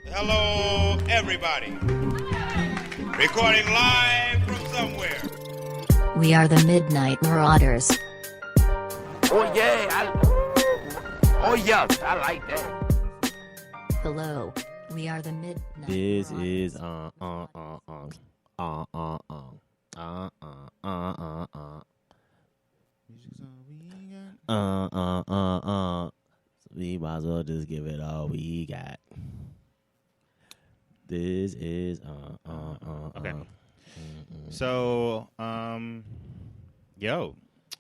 Hello, everybody. Recording live from somewhere. We are the Midnight Marauders. Oh yeah, I like that. Hello, we are the Midnight This Marauders. is We might as well just give it all we got. This is Okay. So,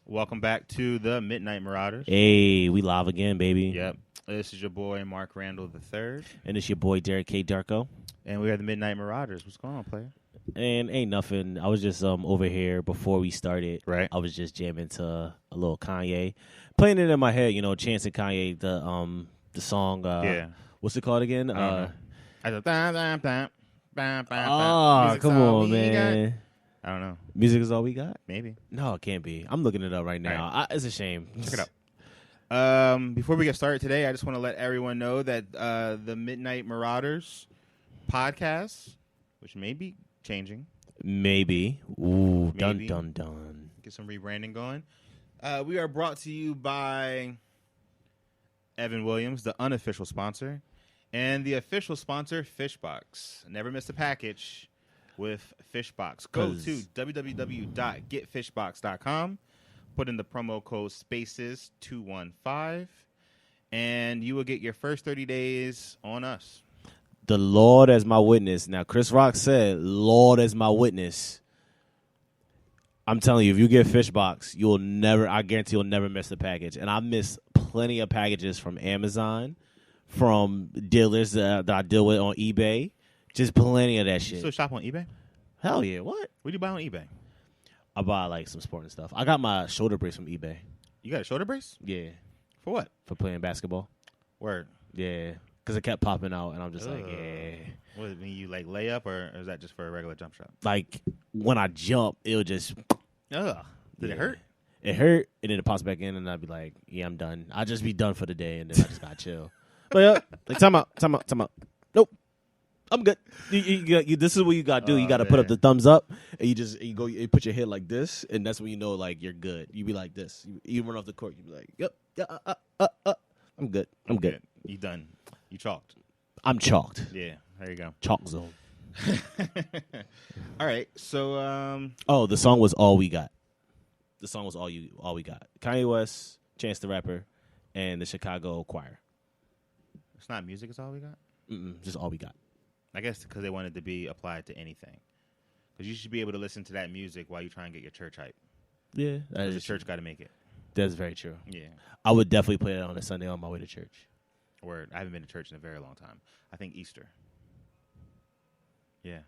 welcome back to the Midnight Marauders. Hey, we live again, baby. Yep. This is your boy Mark Randall III, And it's your boy Derek K. Darko. and we are the Midnight Marauders. What's going on, player? And ain't nothing. I was just over here before we started. Right. I was just jamming to a little Kanye, playing it in my head. You know, chancing Kanye the song. Yeah. What's it called again? I go, bam, bam, bam, bam, bam, Oh, Music's come all on, we got. man. I don't know. Music is all we got? Maybe. No, it can't be. I'm looking it up right now. It's a shame. Check it out. Before we get started today, I just want to let everyone know that the Midnight Marauders podcast, which may be changing, Maybe. Ooh, Maybe. dun, dun, dun. get some rebranding going. We are brought to you by Evan Williams, the unofficial sponsor, and the official sponsor, Fishbox. Never miss a package with Fishbox. Go to www.getfishbox.com, put in the promo code SPACES215, and you will get your first 30 days on us. The Lord as my witness. Now, Chris Rock said, Lord as my witness. I'm telling you, if you get Fishbox, I guarantee you'll never miss a package. And I miss plenty of packages from Amazon, from dealers that I deal with on eBay. Just plenty of that You shit. still shop on eBay? Hell yeah, what? What do you buy on eBay? I buy like some sporting stuff. I got my shoulder brace from eBay. You got a shoulder brace? Yeah, For what? for playing basketball. Word. Yeah, because it kept popping out, and I'm just like, Ugh. yeah. What, when you like lay up, or is that just for a regular jump shot? Like when I jump, it'll just. Ugh. Did Yeah. it hurt? It hurt, and then it pops back in, and I'd be like, yeah, I'm done. I'll just be done for the day, and then I just got to chill. But yeah, like, time out. Nope. I'm good. This is what you got to do. You got to put up man. the thumbs up, and you put your head like this, and that's when you know, like, you're good. You be like this. You run off the court, you be like, yep, I'm good. I'm good. You done. You chalked. I'm chalked. Yeah. There you go. Chalk zone. All right. So, Oh, the song was All We Got. The song was All We Got. Kanye West, Chance the Rapper, and the Chicago Choir. it's not music. It's all we got. Just All We Got. I guess because they wanted to be applied to anything. Because you should be able to listen to that music while you try and get your church hype. Yeah, Because the church got to make it. That's very true. Yeah. I would definitely play that on a Sunday on my way to church. Word. I haven't been to church in a very long time. I think Easter. Yeah.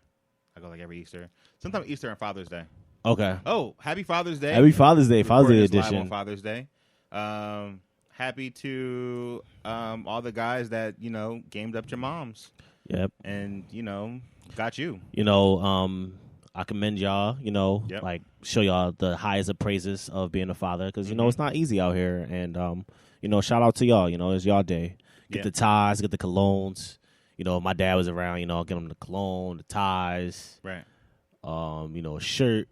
I go like every Easter. Sometimes Easter and Father's Day. Okay. Oh, happy Father's Day. Happy Father's Day, Father's Day Recording this live on edition. Father's Day. Happy to all the guys that, gamed up your moms Yep. and, got you. I commend y'all, Yep. like show y'all the highest of praises of being a father because, it's not easy out here. And, shout out to y'all. It's y'all day. Get Yeah. the ties, get the colognes. If my dad was around, I'll get him the cologne, the ties. Right. A shirt,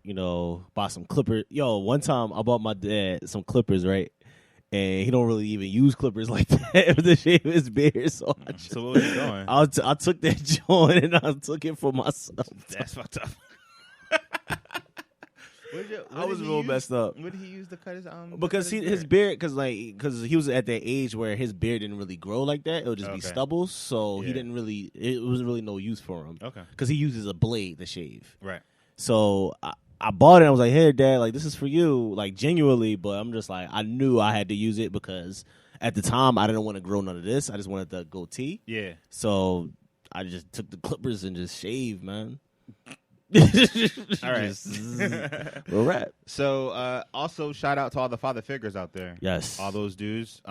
buy some clippers. Yo, one time I bought my dad some clippers, right? And he don't really even use clippers like that to shave his beard. So So what was you doing? I took that joint and I took it for myself. That's fucked up. I was real messed up. What did he use to cut his Because his beard, because he was at that age where his beard didn't really grow like that. It would just be Okay. stubbles. So he Yeah. didn't really, it wasn't really no use for him. Okay. Because he uses a blade to shave. Right. So I bought it. I was like, hey, Dad, like, this is for you, like, genuinely. But I'm just like, I knew I had to use it because at the time, I didn't want to grow none of this. I just wanted the goatee. Yeah. So I just took the clippers and just shaved, man. All right. We'll wrap. So also shout out to all the father figures out there. Yes. All those dudes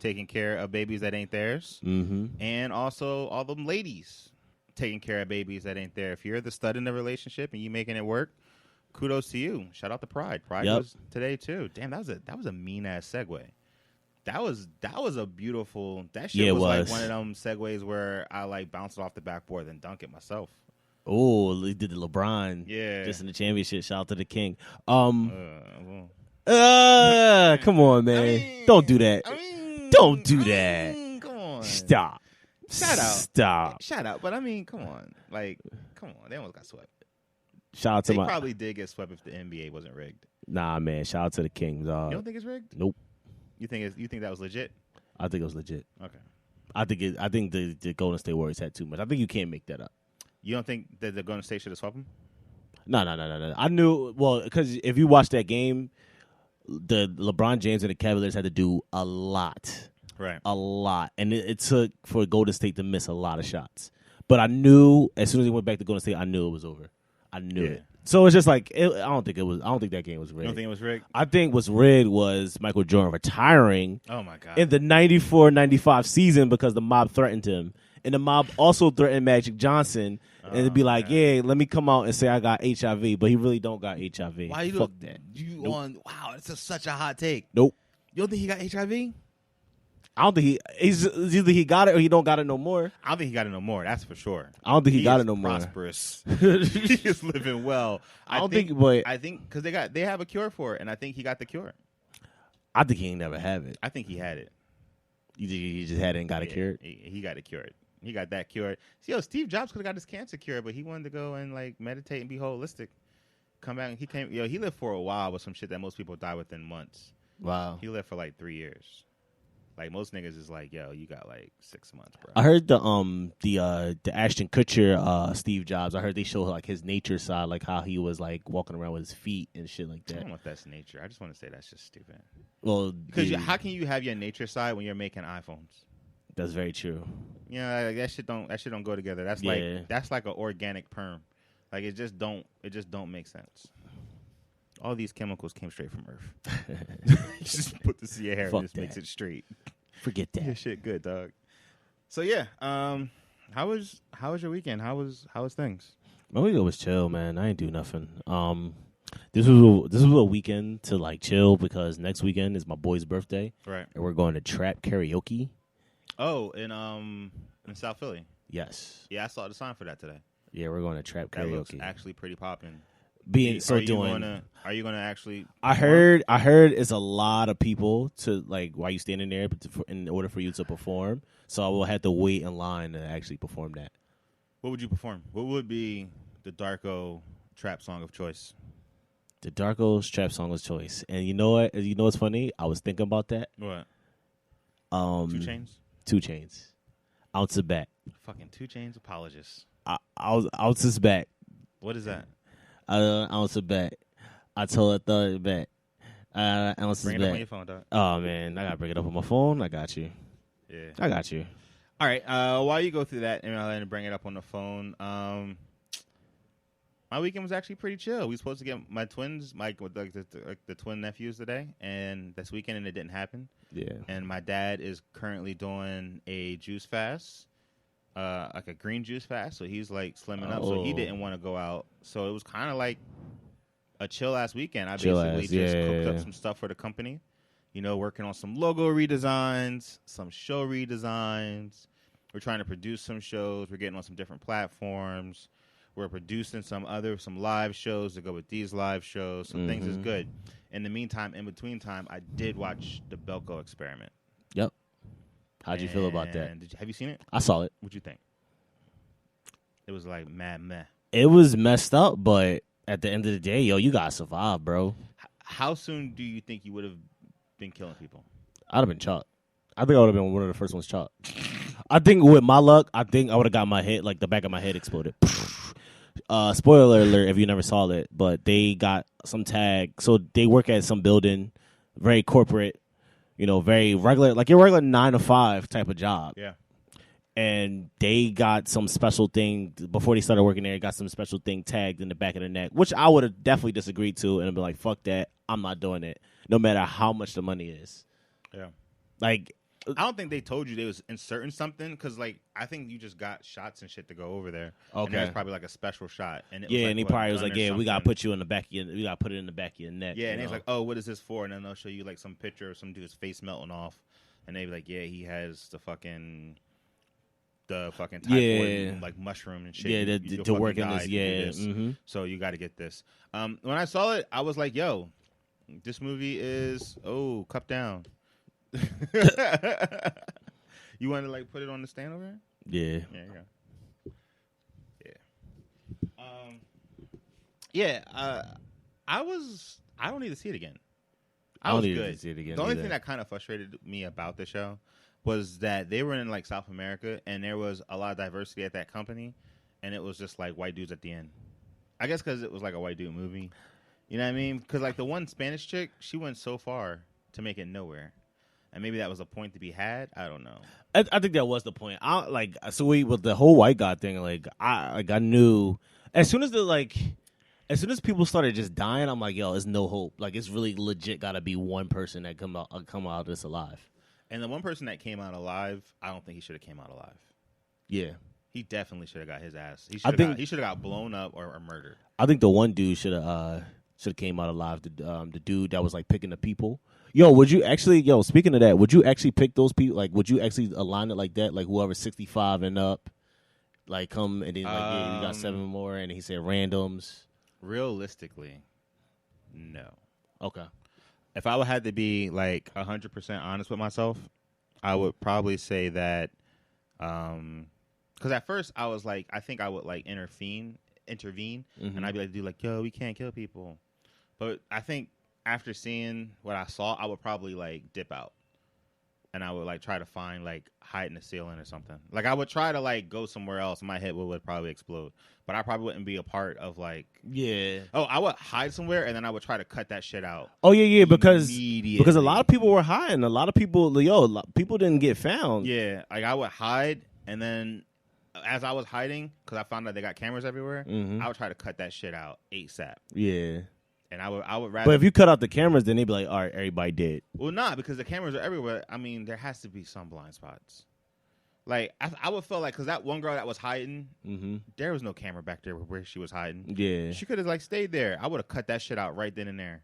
taking care of babies that ain't theirs. Mm-hmm. And also all them ladies taking care of babies that ain't there. If you're the stud in the relationship and you making it work, kudos to you. Shout out to Pride. Pride Yep. was today too. Damn, that was a mean ass segue. That was a beautiful. That shit Yeah, it was like was. one of them segues where I like bounce it off the backboard and dunk it myself. Oh, he did the LeBron. Yeah. Just in the championship. Shout out to the king. Well, Come on, man. Don't do that. Don't do that. Come on. Stop. Shout out. Stop. Shout out. But I mean, come on. Like, come on. They almost got swept. Shout out to They my. probably did get swept if the NBA wasn't rigged. Nah, man. Shout out to the Kings. You don't think it's rigged? Nope. You think that was legit? I think it was legit. Okay. I think the Golden State Warriors had too much. I think you can't make that up. You don't think that the Golden State should have swept them? No. I knew, because if you watch that game, the LeBron James and the Cavaliers had to do a lot. Right. A lot. And it took for Golden State to miss a lot of shots. But I knew, as soon as he went back to Golden State, I knew it was over. I knew it. So it's just like, I don't think that game was rigged. You don't think it was rigged? I think what's rigged was Michael Jordan retiring Oh, my God. in the 94-95 season because the mob threatened him. And the mob also threatened Magic Johnson. And it'd be like, yeah, let me come out and say I got HIV. But he really don't got HIV. Why you Fuck that. Wow, it's such a hot take. Nope. You don't think he got HIV? I don't think he's either he got it or he don't got it no more. I don't think he got it no more. That's for sure. I don't think he got is it no more. prosperous. He is living well. I think because they have a cure for it, and I think he got the cure. I think he ain't never have it. I think he had it. You think he just had it and got it cured? He got it cured. He got that cured. See, Steve Jobs could have got his cancer cured, but he wanted to go and like meditate and be holistic. Come back and he came. He lived for a while with some shit that most people die within months. Wow. He lived for like 3 years. Like most niggas is like, yo, you got like 6 months, bro. I heard the Ashton Kutcher Steve Jobs. I heard they show like his nature side, like how he was like walking around with his feet and shit like I that. don't know if that's nature. I just want to say that's just stupid. Well, Because how can you have your nature side when you're making iPhones? that's very true. You know, like, that shit don't go together. That's like an organic perm. Like it just don't make sense. All these chemicals came straight from Earth. You just put this in your hair Fuck and just makes it straight. Forget that. Your shit good, dog. So yeah, how was your weekend? How was things? My weekend was chill, man. I ain't do nothing. This was a weekend to like chill because next weekend is my boy's birthday. Right. And we're going to trap karaoke. Oh, in South Philly. Yes. Yeah, I saw the sign for that today. Yeah, we're going to trap That looks karaoke. actually pretty popping. Are you gonna actually? I heard it's a lot of people to like while you standing there, but in order for you to perform. So I will have to wait in line to actually perform that. What would you perform? What would be the Darko trap song of choice? The Darko's trap song was choice, and you know what? You know what's funny? I was thinking about that. What? 2 Chainz. 2 Chainz. Ounce of back. Fucking 2 Chainz apologist. Ounce's back. What is that? Ounce of back. I told her throw it back. Ounce's Bring it back. up on your phone, dog. Oh man, I gotta bring it up on my phone. I got you. Yeah. I got you. All right. While you go through that, and I'll let him bring it up on the phone. My weekend was actually pretty chill. We were supposed to get my twins, Mike, with the twin nephews today, and this weekend, and it didn't happen. Yeah. And my dad is currently doing a juice fast, like a green juice fast. So he's like slimming up. So he didn't want to go out. So it was kind of like a chill ass weekend. I basically just cooked up some stuff for the company. You know, working on some logo redesigns, some show redesigns. We're trying to produce some shows. We're getting on some different platforms. We're producing some live shows to go with these live shows. Some things is good. In the meantime, in between time, I did watch the Belko Experiment. Yep. How'd you feel about that? Have you seen it? I saw it. What'd you think? It was like mad meh. It was messed up, but at the end of the day, yo, you gotta survive, bro. How soon do you think you would have been killing people? I'd have been chalked. I think I would have been one of the first ones chalked. I think with my luck, I think I would have got my head, like the back of my head exploded. Spoiler alert if you never saw it, but they got some tag. So they work at some building, very corporate, you know, very regular, like your regular 9 to 5 type of job. Yeah. And they got some special thing before they started working there. Got some special thing tagged in the back of the neck, which I would have definitely disagreed to, and I'd be like, "Fuck that! I'm not doing it, no matter how much the money is." Yeah. Like, I don't think they told you they was inserting something because, like, I think you just got shots and shit to go over there. Okay. And that's probably like a special shot. And it was yeah, like, and he what, probably was gun like, or "Yeah, we gotta something. put you in the back. We gotta put it in the back of your neck." Yeah, and you he's know? like, "Oh, what is this for?" And then they'll show you like some picture of some dude's face melting off. and they be like, yeah, he has the fucking typhoid, like mushroom and shit. Yeah, You'll to work fucking in die this. if you do Yeah. this. Mm-hmm. So you got to get this. When I saw it, I was like, yo, this movie is cup down. You want to like put it on the stand over here? Yeah. Yeah, I don't need to see it again. I don't was need good. to see it again. The only either. thing that kind of frustrated me about the show was that they were in like South America and there was a lot of diversity at that company, and it was just like white dudes at the end. I guess because it was like a white dude movie. You know what I mean? Because like the one Spanish chick, she went so far to make it nowhere. And maybe that was a point to be had. I don't know. I think that was the point. With the whole white guy thing, I knew as soon as people started just dying, I'm like, yo, there's no hope. Like, it's really legit got to be one person that come out of this alive. And the one person that came out alive, I don't think he should have came out alive. Yeah, he definitely should have got his ass. He should have got blown up or murdered. I think the one dude should have came out alive. The dude that was like picking the people. Speaking of that, would you actually pick those people? Like, would you actually align it like that? Like, whoever's 65 and up, like, come and then you got 7 more, and he said randoms. Realistically, no. Okay. If I had to be like 100% honest with myself, I would probably say that, because at first I was like, I think I would like intervene, Mm-hmm. and I'd be like, dude, like, yo, we can't kill people. But I think after seeing what I saw, I would probably like dip out, and I would like try to find like hide in the ceiling or something. Like I would try to like go somewhere else. My head would probably explode, but I probably wouldn't be a part of like. Yeah. Oh, I would hide somewhere, and then I would try to cut that shit out. Oh yeah, because immediately. a lot of people were hiding. A lot of people, people didn't get found. Yeah, like I would hide, and then as I was hiding, because I found out they got cameras everywhere, Mm-hmm. I would try to cut that shit out ASAP. Yeah. And I would rather. But if you cut out the cameras, then they'd be like, all right, everybody dead. Well, not because the cameras are everywhere. I mean, there has to be some blind spots. Like I would feel like because that one girl that was hiding, Mm-hmm. there was no camera back there where she was hiding. Yeah. She could have like stayed there. I would have cut that shit out right then and there.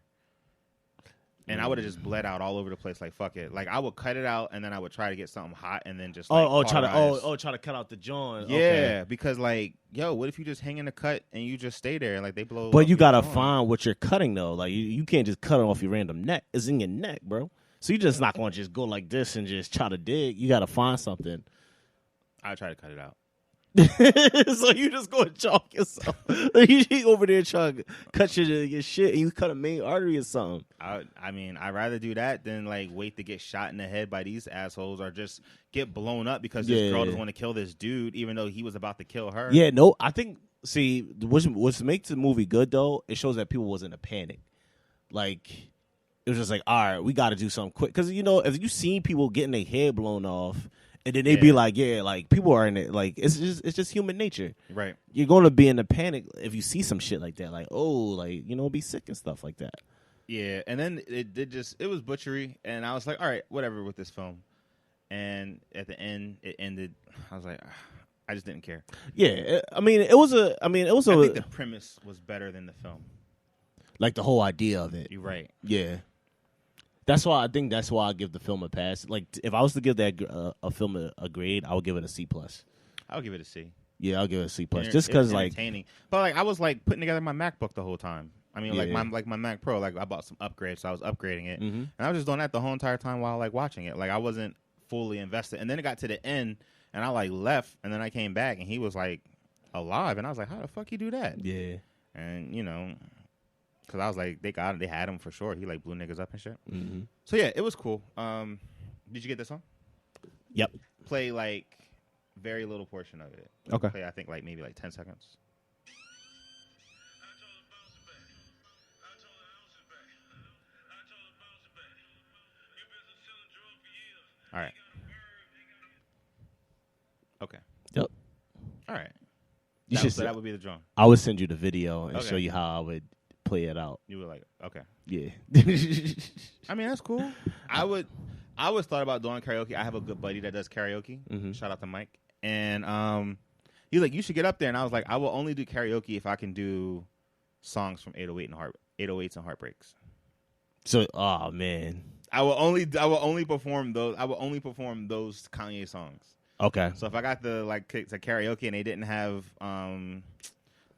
And I would have just bled out all over the place. Like fuck it. Like I would cut it out, and then I would try to get something hot, and then just like, try to cut out the joint. Yeah, Okay. because like, yo, what if you just hang in the cut and you just stay there and like they blow? But up you your gotta joint? find what you're cutting though. Like you can't just cut it off your random neck. It's in your neck, bro. So you just not gonna just go like this and just try to dig. You gotta find something. I try to cut it out. So you just go and chalk yourself. You over there trying to cut your shit, and you cut a main artery or something. I mean, I'd rather do that than like wait to get shot in the head by these assholes, or just get blown up because this girl doesn't want to kill this dude, even though he was about to kill her. Yeah, no, I think. See, what makes the movie good though, it shows that people was in a panic. Like it was just like, all right, we got to do something quick, because if you seen people getting their head blown off. And then they be like, yeah, like people are in it. Like it's just human nature. Right. You're going to be in a panic if you see some shit like that. Like, be sick and stuff like that. Yeah. And then it was butchery. And I was like, all right, whatever with this film. And at the end, it ended. I was like, I just didn't care. Yeah. I think the premise was better than the film. Like the whole idea of it. You're right. Yeah. That's why I give the film a pass. Like if I was to give that a film a grade, I would give it a C+. I would give it a C. Yeah, I'll give it a C+. Just because like entertaining. But like I was like putting together my MacBook the whole time. I mean, Yeah. like my Mac Pro. Like I bought some upgrades, so I was upgrading it, Mhm. and I was just doing that the whole entire time while like watching it. Like I wasn't fully invested. And then it got to the end, and I like left, and then I came back, and he was like alive, and I was like, how the fuck you do that? yeah. And because I was like, they had him for sure. He like blew niggas up and shit. Mm-hmm. So yeah, it was cool. Did you get this song? Yep. Play like very little portion of it. Okay. Play I think like maybe like 10 seconds. All right. Okay. Yep. All right. You should. So that would be the drum. I would send you the video and Okay. show you how I would play it out. You were like, okay. Yeah. I mean, that's cool. I always thought about doing karaoke. I have a good buddy that does karaoke. Mhm. Shout out to Mike. And he's like, you should get up there. And I was like, I will only do karaoke if I can do songs from 808s and Heartbreaks. So, oh man, I will only perform those. I will only perform those Kanye songs. Okay. So if I got the karaoke and they didn't have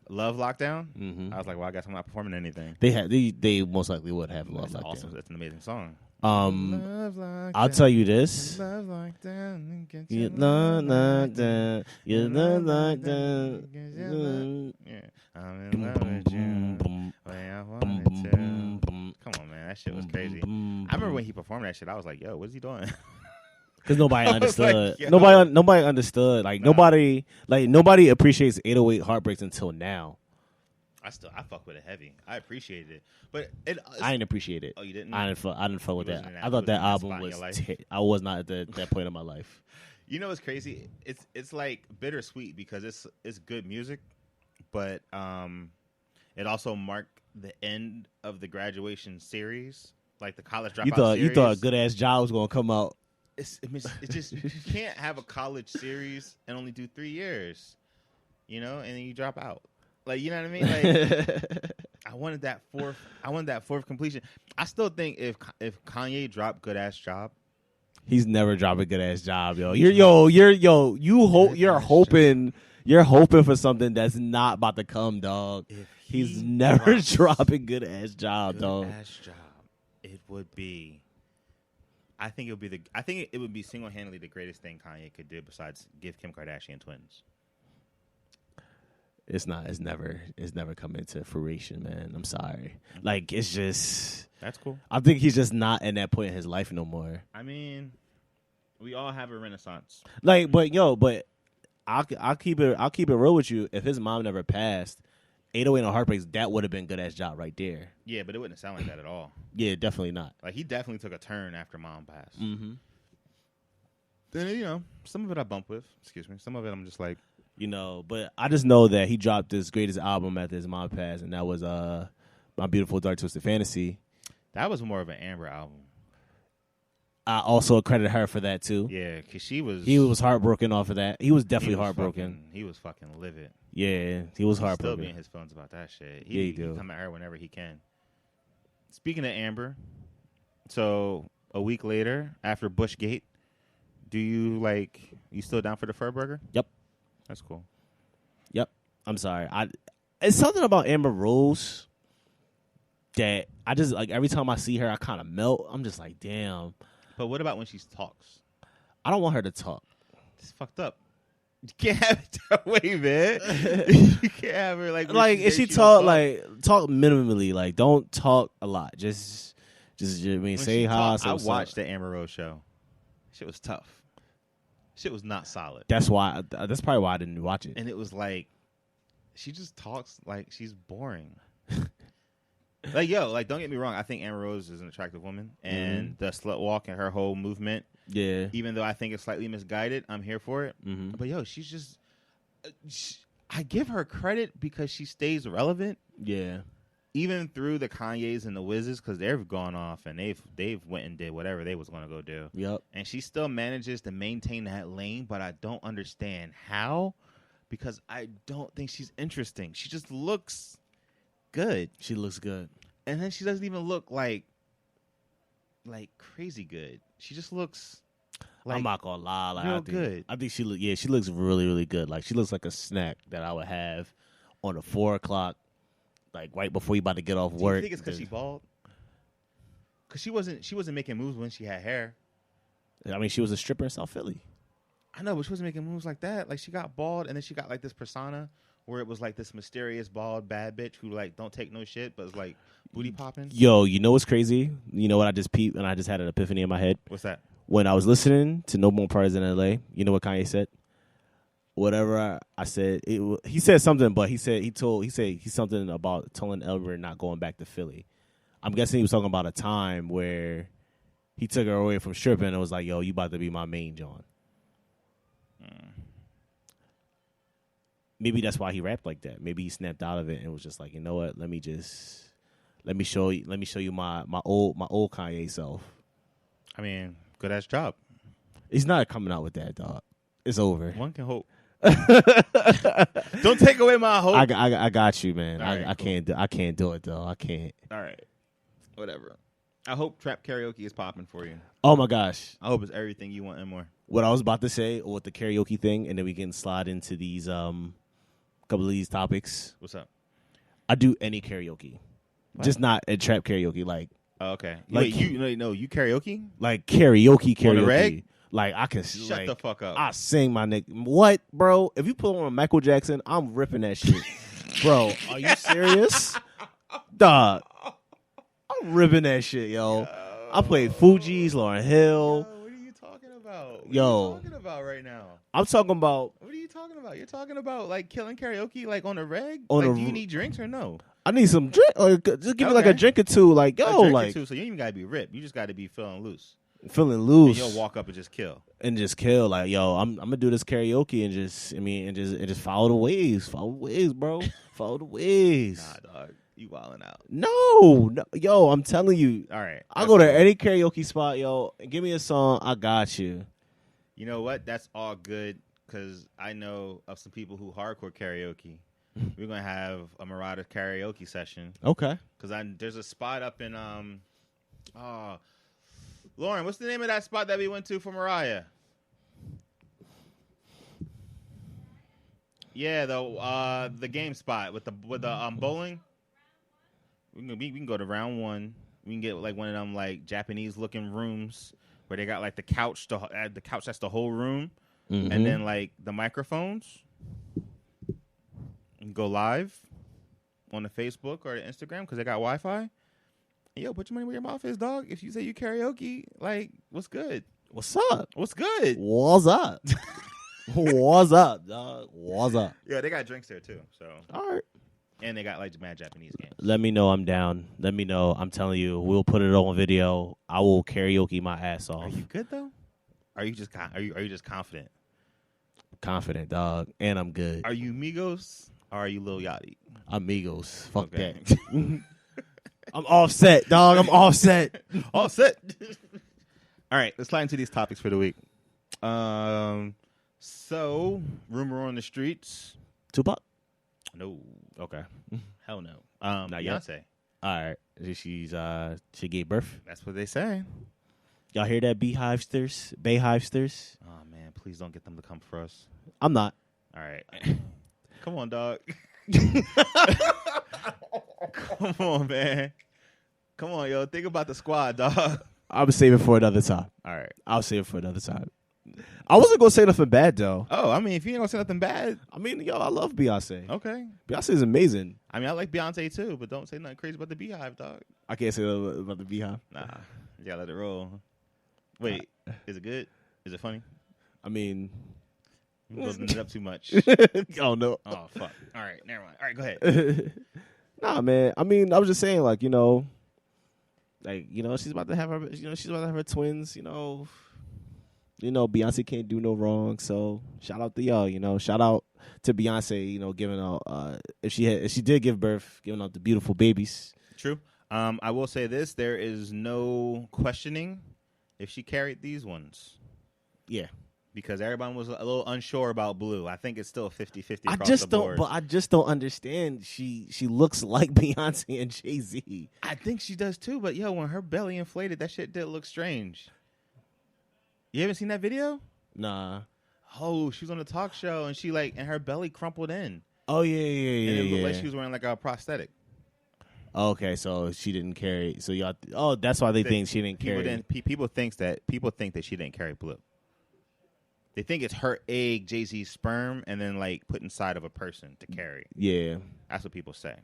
Love Lockdown, I was like, well, I guess I'm not performing anything. They most likely would have Love That's Lockdown. awesome. That's an amazing song. Love Lockdown. I'll tell you this. Love Lockdown. You love Lockdown. You love Lockdown. Yeah. I'm in love with you. Way I wanted to. Come on, man. That shit was crazy. I remember when he performed that shit, I was like, yo, what's he doing? Because nobody understood. Like, nobody understood. Like nobody appreciates 808 Heartbreaks until now. I fuck with it heavy. I appreciated it, but I didn't appreciate it. Oh, you didn't? I didn't fuck with that. I you thought that wasn't in album spot in was. your life? I was not at that point in my life. You know what's crazy? It's like bittersweet because it's good music, but it also marked the end of the graduation series, like the college dropout. You thought Good Ass Job was gonna come out. It's just you can't have a college series and only do 3 years, and then you drop out. Like, you know what I mean? Like, I wanted that fourth completion. I still think if Kanye dropped Good Ass Job, he's never dropped a Good Ass Job, yo. You're hoping for something that's not about to come, dog. He's never dropping Good Ass Job, dog. Good Ass Job, it would be. I think it would be single-handedly the greatest thing Kanye could do besides give Kim Kardashian twins. It's never come into fruition, man. I'm sorry. Like, it's just. That's cool. I think he's just not in that point in his life no more. I mean, we all have a renaissance. Like, but I'll keep it real with you. If his mom never passed, 808 on Heartbreaks, that would have been Good Ass Job right there. Yeah, but it wouldn't sound like that at all. Yeah, definitely not. Like, he definitely took a turn after mom passed. Mm-hmm. Then, some of it I bump with. Excuse me. Some of it I'm just like. But I just know that he dropped his greatest album after his mom passed, and that was My Beautiful Dark Twisted Fantasy. That was more of an Amber album. I also credit her for that too. Yeah, because he was heartbroken off of that. He was definitely heartbroken. He was fucking livid. Yeah, he was heartbroken. Still being his feelings about that shit. He do. Come at her whenever he can. Speaking of Amber, so a week later after Bushgate, you still down for the Fur Burger? Yep. That's cool. Yep. I'm sorry. It's something about Amber Rose that I just every time I see her, I kind of melt. I'm just like, damn. But what about when she talks? I don't want her to talk. It's fucked up. You can't have it that way, man. You can't have her if she talk minimally, don't talk a lot. Just say hi. I watched the Amber Rose show. Shit was tough. Shit was not solid. That's probably why I didn't watch it. And it was like, she just talks like she's boring. Don't get me wrong. I think Amber Rose is an attractive woman, and the slut walk and her whole movement. Yeah. Even though I think it's slightly misguided, I'm here for it. Mm-hmm. But she's just. I give her credit because she stays relevant. Yeah. Even through the Kanyes and the Wizzes, because they've gone off and they've went and did whatever they was going to go do. Yep. And she still manages to maintain that lane, but I don't understand how, because I don't think she's interesting. She just looks good. She looks good. And then she doesn't even look like crazy good. She just looks like, I'm not gonna lie, real good. I think she looks really, really good. Like, she looks like a snack that I would have on a 4 o'clock. Like, right before you about to get off work. Do you think it's because she bald? Because she wasn't making moves when she had hair. I mean, she was a stripper in South Philly. I know, but she wasn't making moves like that. Like, she got bald, and then she got like this persona where it was like this mysterious bald bad bitch who don't take no shit, but is like booty popping. Yo, you know what's crazy? You know what I just peeped, and I just had an epiphany in my head. What's that? When I was listening to No More Parties in L.A., you know what Kanye said? Whatever I said, he said something, but he said he's something about telling Elmer not going back to Philly. I'm guessing he was talking about a time where he took her away from stripping and was like, "Yo, you about to be my main John." Maybe that's why he rapped like that. Maybe he snapped out of it and was just like, you know what? Let me show you my old Kanye self. I mean, good ass job. He's not coming out with that, dog. It's over. One can hope. Don't take away my hope. I got you, man. Right, I can't do it though. I can't. All right, whatever. I hope trap karaoke is popping for you. Oh my gosh. I hope it's everything you want and more. What I was about to say with the karaoke thing, and then we can slide into these couple of these topics. What's up? I do any karaoke, just not a trap karaoke. Like, Oh, okay. Like- Wait, you karaoke? like karaoke. On the reg? Like I can Shut the fuck up. I sing my nigga. What, bro? If you put on Michael Jackson, I'm ripping that shit, bro. Are you serious, dog? I'm ripping that shit, yo. I played Fuji's, Lauryn Hill. What are you talking about? Yo. What are you talking about right now? I'm talking about. What are you talking about? You're talking about like killing karaoke like on the reg? On Like, a do you r- need drinks or no? I need some drink. Or just give me like a Okay. drink or two. Like, A yo, drink or like two, so you ain't even gotta be ripped. You just gotta be feeling loose. feeling And loose you'll walk up and just kill. and just kill. Like, yo, I'm gonna do this karaoke and just follow the waves. Follow the waves, bro. Follow the waves. Nah, dog. You wilding out. No, yo, I'm telling you. All right. I'll go to any karaoke spot, yo, and give me a song. I got you. You know what? That's all good because I know of some people who hardcore karaoke. We're gonna have a Marauder karaoke session Okay. because there's a spot up in Lauren, what's the name of that spot that we went to for Mariah? Yeah, the game spot with the bowling. We can go to round one. We can get like one of them like Japanese looking rooms where they got like the couch that's the whole room, and then like the microphones. You can go live on the Facebook or the Instagram because they got Wi-Fi. Yo, put your money where your mouth is, dog. If you say you karaoke, like, what's good? What's up? What's good? What's up? What's up, dog? What's up? Yeah, they got drinks there too. So, All right. and they got like mad Japanese games. Let me know I'm down. Let me know. I'm telling you, we'll put it on video. I will karaoke my ass Are off. you good though? Are you just are you just confident? Confident, dog, and I'm good. Are you Migos or are you Lil Yachty? Amigos. Fuck Okay. that. I'm offset, dog. I'm offset. All set. All right, let's slide into these topics for the week. So rumor on the streets. Tupac. No, Okay. hell no. Not yet. Beyonce. All right. She gave birth. That's what they say. Y'all hear that, Beehivesters? Bayhivesters? Oh man, please don't get them to come for us. I'm not. All right, come on, dog. Come on, man. Come on, yo. Think about the squad, dog. I'll save it for another time. All right. I'll save it for another time. I wasn't gonna say nothing bad though. Oh, I mean, if you ain't gonna say nothing bad, I mean, yo, I love Beyonce. okay. Beyonce is amazing. I mean, I like Beyonce too, but don't say nothing crazy about the Beehive, dog. I can't say that about the Beehive. Nah, you gotta let it roll. Wait, is it good? Is it funny? I mean, I'm building it up too much. oh no. Oh fuck. All right, never mind. All right, go ahead. Nah, man. I mean, I was just saying, like, she's about to have her twins. Beyonce can't do no wrong. So shout out to y'all. Shout out to Beyonce. Giving out if she did give birth, giving out the beautiful babies. True. I will say this: there is no questioning if she carried these ones. Yeah. Because everyone was a little unsure about Blue. I think it's still 50-50 I across just the don't, board. but I just don't understand. She looks like Beyonce and Jay-Z. I think she does too, but yo, when her belly inflated, that shit did look strange. You haven't seen that video? Nah. Oh, she was on a talk show and and her belly crumpled in. Oh yeah, And it looked like she was wearing like a prosthetic. Okay, so she didn't carry. So y'all. Oh, that's why they think she didn't carry. People think that she didn't carry Blue. They think it's her egg, Jay-Z's sperm, and then like put inside of a person to carry. Yeah, That's what people say.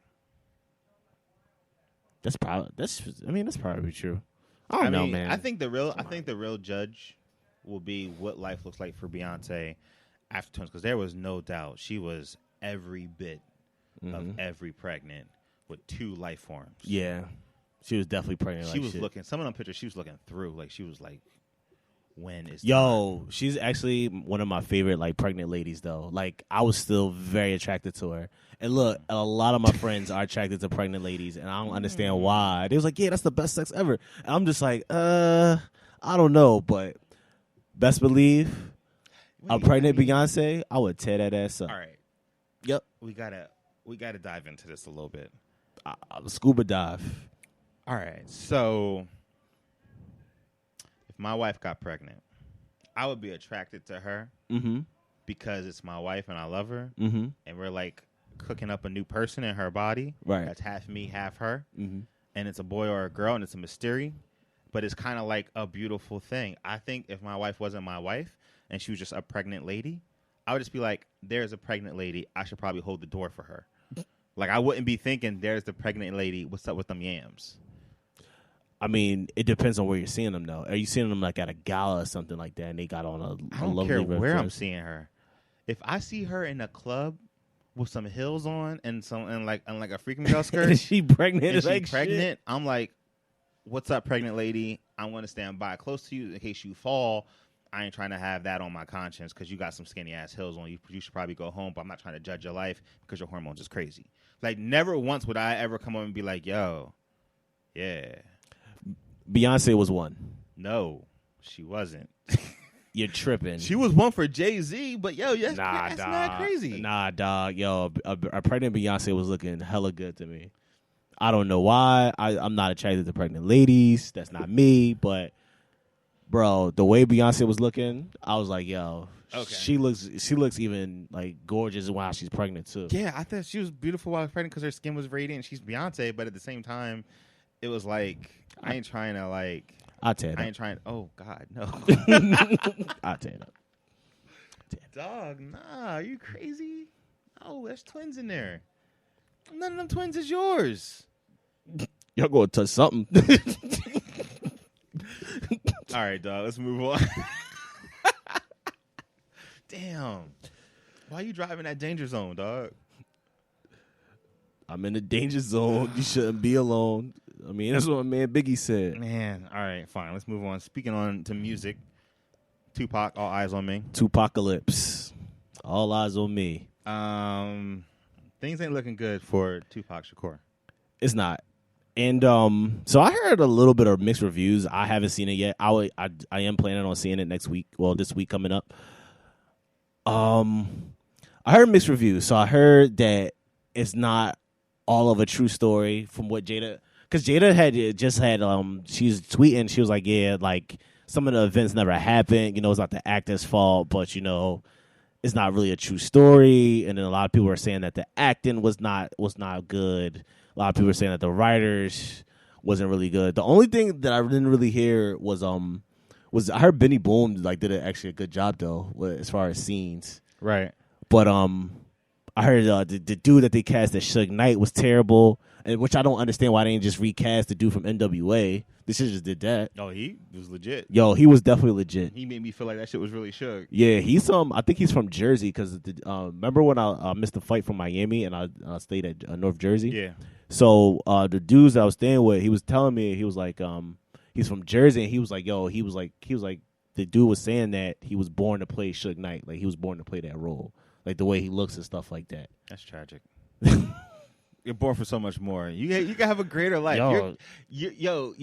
that's probably true. I don't know, man. I think the real judge will be what life looks like for Beyonce after twins, because there was no doubt she was every bit of every pregnant with 2 life forms. Yeah, she was definitely pregnant. She like was shit. looking. Some of them pictures she was looking through. Like she was like, when is Yo, she's actually one of my favorite like pregnant ladies though. Like I was still very attracted to her. And look, a lot of my friends are attracted to pregnant ladies and I don't understand why. They was like, "Yeah, that's the best sex ever." And I'm just like, I don't know, but best believe a pregnant Beyonce, I would tear that ass up. All right. Yep. We gotta dive into this a little bit. Scuba dive. All right. So my wife got pregnant, I would be attracted to her because it's my wife and I love her, and we're like cooking up a new person in her body. Right. That's half me, half her, and it's a boy or a girl, and it's a mystery, but it's kind of like a beautiful thing. I think if my wife wasn't my wife and she was just a pregnant lady, I would just be like, there's a pregnant lady. I should probably hold the door for her. Like, I wouldn't be thinking, there's the pregnant lady. What's up with them yams? I mean, it depends on where you're seeing them, though. Are you seeing them like at a gala or something like that, and they got on a I don't lovely care where dress? I'm seeing her. If I see her in a club with some heels on and like a freaking girl skirt, Is she pregnant? and Like she's pregnant, I'm like, what's up, pregnant lady? I want to stand by close to you in case you fall. I ain't trying to have that on my conscience because you got some skinny ass heels on. You should probably go home, but I'm not trying to judge your life because your hormones is crazy. Like, never once would I ever come up and be like, yo, yeah. Beyonce was one. No, she wasn't. You're tripping. She was one for Jay-Z, but yo, that's dog. not crazy. Nah, dog. Yo, a pregnant Beyonce was looking hella good to me. I don't know why. I'm not attracted to pregnant ladies. That's not me. But, bro, the way Beyonce was looking, I was like, yo, okay. She looks even like gorgeous while she's pregnant too. Yeah, I thought she was beautiful while pregnant because her skin was radiant. She's Beyonce, but at the same time, it was like, I ain't trying to like. I'll tear it I up. ain't trying. Oh God, no. I'll tear it up. Dog, nah, are you crazy? Oh, there's twins in there. None of them twins is yours. Y'all gonna touch something. All right, dog. Let's move on. Damn. Why you driving that danger zone, dog? I'm in the danger zone. You shouldn't be alone. I mean, that's what my man Biggie said. Man, all right, fine. Let's move on. Speaking on to music, Tupac, All Eyes on Me. Tupacalypse. All eyes on me. Things ain't looking good for Tupac Shakur. It's not. And so I heard a little bit of mixed reviews. I haven't seen it yet. I am planning on seeing it next week. Well, this week coming up. I heard mixed reviews. So I heard that it's not all of a true story from what Jada. Because Jada had she's tweeting, she was like, yeah, like, some of the events never happened. You know, it's not the actor's fault, but, you know, it's not really a true story. And then a lot of people were saying that the acting was not good. A lot of people were saying that the writers wasn't really good. The only thing that I didn't really hear was I heard Benny Boom, like, did actually a good job, though, as far as scenes. Right. But I heard the dude that they cast as Suge Knight was terrible. And which I don't understand why they didn't just recast the dude from NWA. They should just did that. Oh, he was legit. Yo, he was definitely legit. He made me feel like that shit was really Suge. Yeah, he's I think he's from Jersey because remember when I missed the flight from Miami and I stayed at North Jersey? Yeah. So the dudes I was staying with, he was telling me, he was like, he's from Jersey, and he was like, yo, he was like the dude was saying that he was born to play Suge Knight, like he was born to play that role, like the way he looks and stuff like that. That's tragic. You're born for so much more. You can have a greater life. Your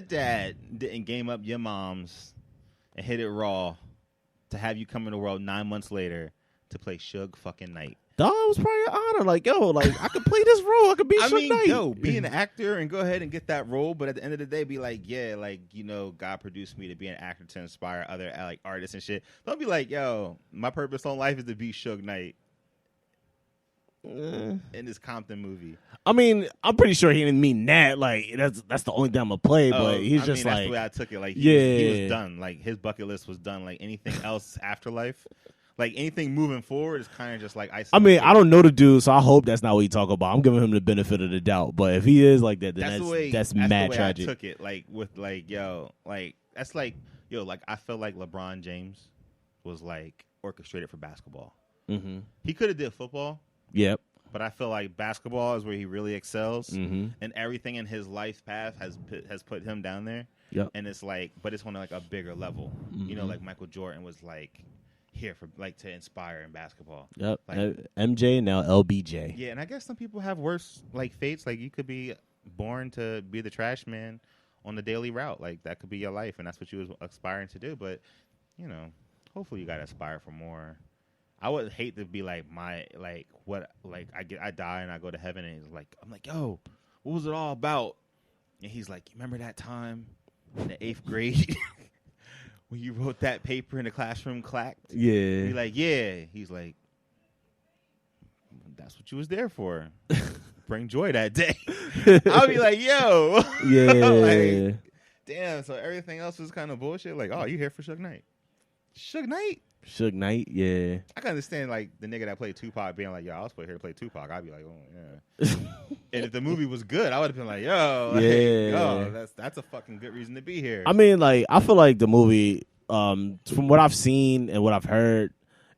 dad didn't game up your mom's and hit it raw to have you come in the world 9 months later to play Suge fucking Knight. Dog, it was probably an honor. Like, yo, like I could play this role. I could be Suge Knight. Yo, be an actor and go ahead and get that role. But at the end of the day, be like, yeah, like, you know, God produced me to be an actor to inspire other like artists and shit. Don't be like, yo, my purpose on life is to be Suge Knight. In this Compton movie. I mean, I'm pretty sure he didn't mean that. Like, that's the only thing I'm gonna play. But he's just that's like, the way I took it. Like, yeah, he was done. Like, his bucket list was done. Like, anything else afterlife, like anything moving forward is kind of just like I mean, I don't know the dude, so I hope that's not what he talk about. I'm giving him the benefit of the doubt. But if he is like that, then that's mad tragic. I took it. Like with like, yo, like that's like, yo, like I feel like LeBron James was like orchestrated for basketball. Mm-hmm. He could have did football. Yep. But I feel like basketball is where he really excels, and everything in his life path has put him down there. Yep. And it's like, but it's on like a bigger level. You know, like Michael Jordan was like here for like to inspire in basketball. Yep. Like, MJ, now LBJ. Yeah, and I guess some people have worse like fates. Like you could be born to be the trash man on the daily route. Like that could be your life, and that's what you was aspiring to do. But you know, hopefully you got to aspire for more. I would hate to be like I die and I go to heaven and he's like, I'm like, yo, what was it all about? And he's like, remember that time in the 8th grade when you wrote that paper in the classroom clacked? Yeah. Be like, yeah. He's like, that's what you was there for. Bring joy that day. I'll be like, yo. Yeah. Like, damn, so everything else was kind of bullshit. Like, oh, you here for Suge Knight? Suge Knight? Suge Knight, yeah. I can understand, like, the nigga that played Tupac being like, yo, I was here to play Tupac. I'd be like, oh, yeah. And if the movie was good, I would have been like, yo. Like, yo, that's a fucking good reason to be here. I mean, like, I feel like the movie, from what I've seen and what I've heard,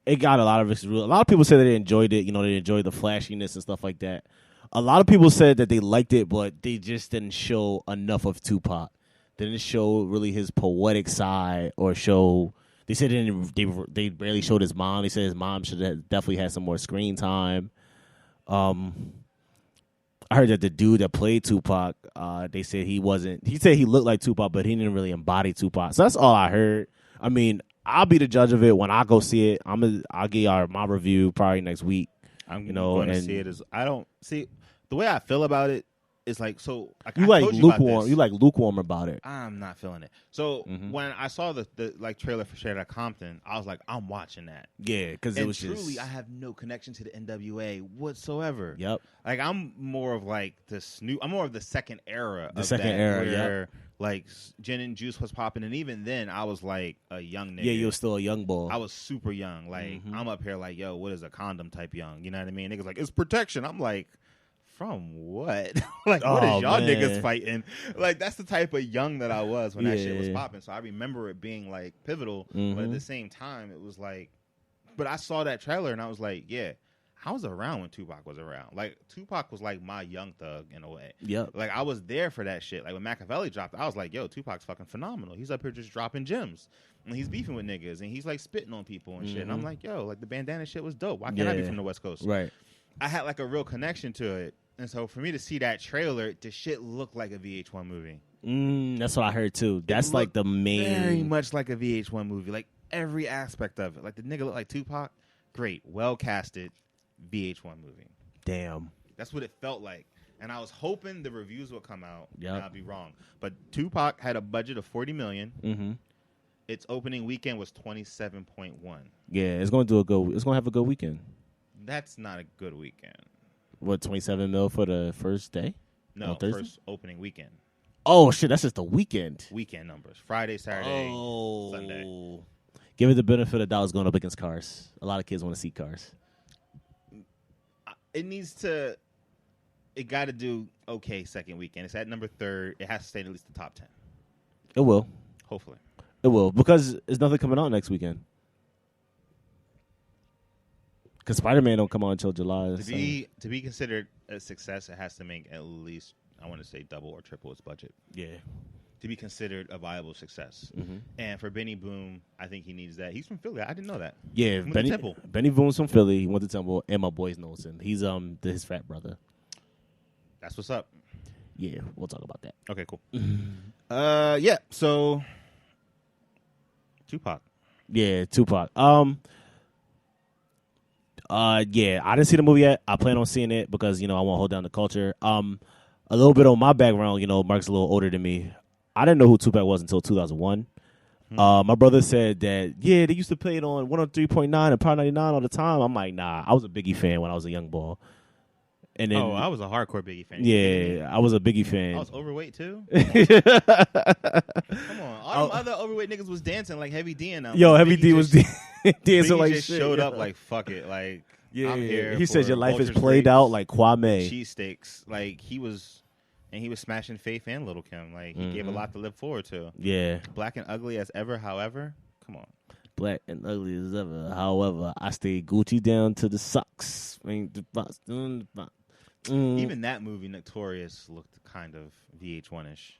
it got a lot of mixed reviews. A lot of people said that they enjoyed it. You know, they enjoyed the flashiness and stuff like that. A lot of people said that they liked it, but they just didn't show enough of Tupac. They didn't show really his poetic side or show. They said they barely showed his mom. They said his mom should have definitely had some more screen time. I heard that the dude that played Tupac, they said he wasn't. He said he looked like Tupac, but he didn't really embody Tupac. So that's all I heard. I mean, I'll be the judge of it when I go see it. I'll give y'all my review probably next week. I'm going to see it as I don't see the way I feel about it. It's like, so like, you like lukewarm. You like lukewarm about it. I'm not feeling it. So when I saw the like trailer for Straight Outta Compton, I was like, I'm watching that. Yeah, because it was truly, just. I have no connection to the NWA whatsoever. Yep. Like I'm more of like I'm more of the second era. The second era, where, like Gin and Juice was popping, and even then I was like a young nigga. Yeah, you were still a young boy. I was super young. Like I'm up here like, yo, what is a condom type young? You know what I mean? Niggas like, it's protection. I'm like, from what? Like, what is y'all niggas fighting? Like, that's the type of young that I was when that shit was popping. So I remember it being like pivotal, but at the same time, it was like, but I saw that trailer and I was like, yeah, I was around when Tupac was around. Like, Tupac was like my young thug in a way. Yep. Like, I was there for that shit. Like, when Machiavelli dropped, I was like, yo, Tupac's fucking phenomenal. He's up here just dropping gems. And he's beefing with niggas. And he's like spitting on people and shit. And I'm like, yo, like the bandana shit was dope. Why can't I be from the West Coast? Right. I had like a real connection to it. And so for me to see that trailer, the shit looked like a VH1 movie. That's what I heard too. That's like the main. Very much like a VH1 movie. Like every aspect of it. Like the nigga looked like Tupac. Great. Well casted VH1 movie. Damn. That's what it felt like. And I was hoping the reviews would come out. Yep. And I'd be wrong. But Tupac had a budget of $40 million. Mm-hmm. Its opening weekend was 27.1. Yeah, it's gonna have a good weekend. That's not a good weekend. What, 27 mil for the first day? No, Thursday? first opening weekend. Oh shit, that's just the weekend. Weekend numbers. Friday, Saturday, Sunday. Give it the benefit of the doubt. It's going up against Cars. A lot of kids want to see Cars. It got to do okay second weekend. It's at number 3rd. It has to stay in at least the top 10. It will. Hopefully. It will, because there's nothing coming out next weekend. Because Spider-Man don't come out until July. To be considered a success, it has to make at least, I want to say, double or triple its budget. Yeah. To be considered a viable success. Mm-hmm. And for Benny Boom, I think he needs that. He's from Philly. I didn't know that. Yeah, Benny Boom's from Philly. He went to Temple, and my boys knows him. He's his frat brother. That's what's up. Yeah, we'll talk about that. Okay, cool. Yeah, so Tupac. Yeah, Tupac. Yeah, I didn't see the movie yet. I plan on seeing it because, I want to hold down the culture. A little bit on my background, Mark's a little older than me. I didn't know who Tupac was until 2001. My brother said that, yeah, they used to play it on 103.9 and Power 99 all the time. I'm like, nah, I was a Biggie fan when I was a young boy. And then, I was a hardcore Biggie fan. Yeah, I was a Biggie fan. I was overweight too. Come on. All them other overweight niggas was dancing like Heavy D and them. Yo, Heavy D was dancing Biggie like just shit. Showed up like, fuck it. Like, yeah, I'm here. He said your life is Vulture's played grapes, out like Kwame. Cheesesteaks. Like, he was smashing Faith and Lil' Kim. Like, he gave a lot to live forward to. Yeah. Black and ugly as ever, however. Come on. Black and ugly as ever. However, I stay Gucci down to the socks. Even that movie, Notorious, looked kind of VH1-ish.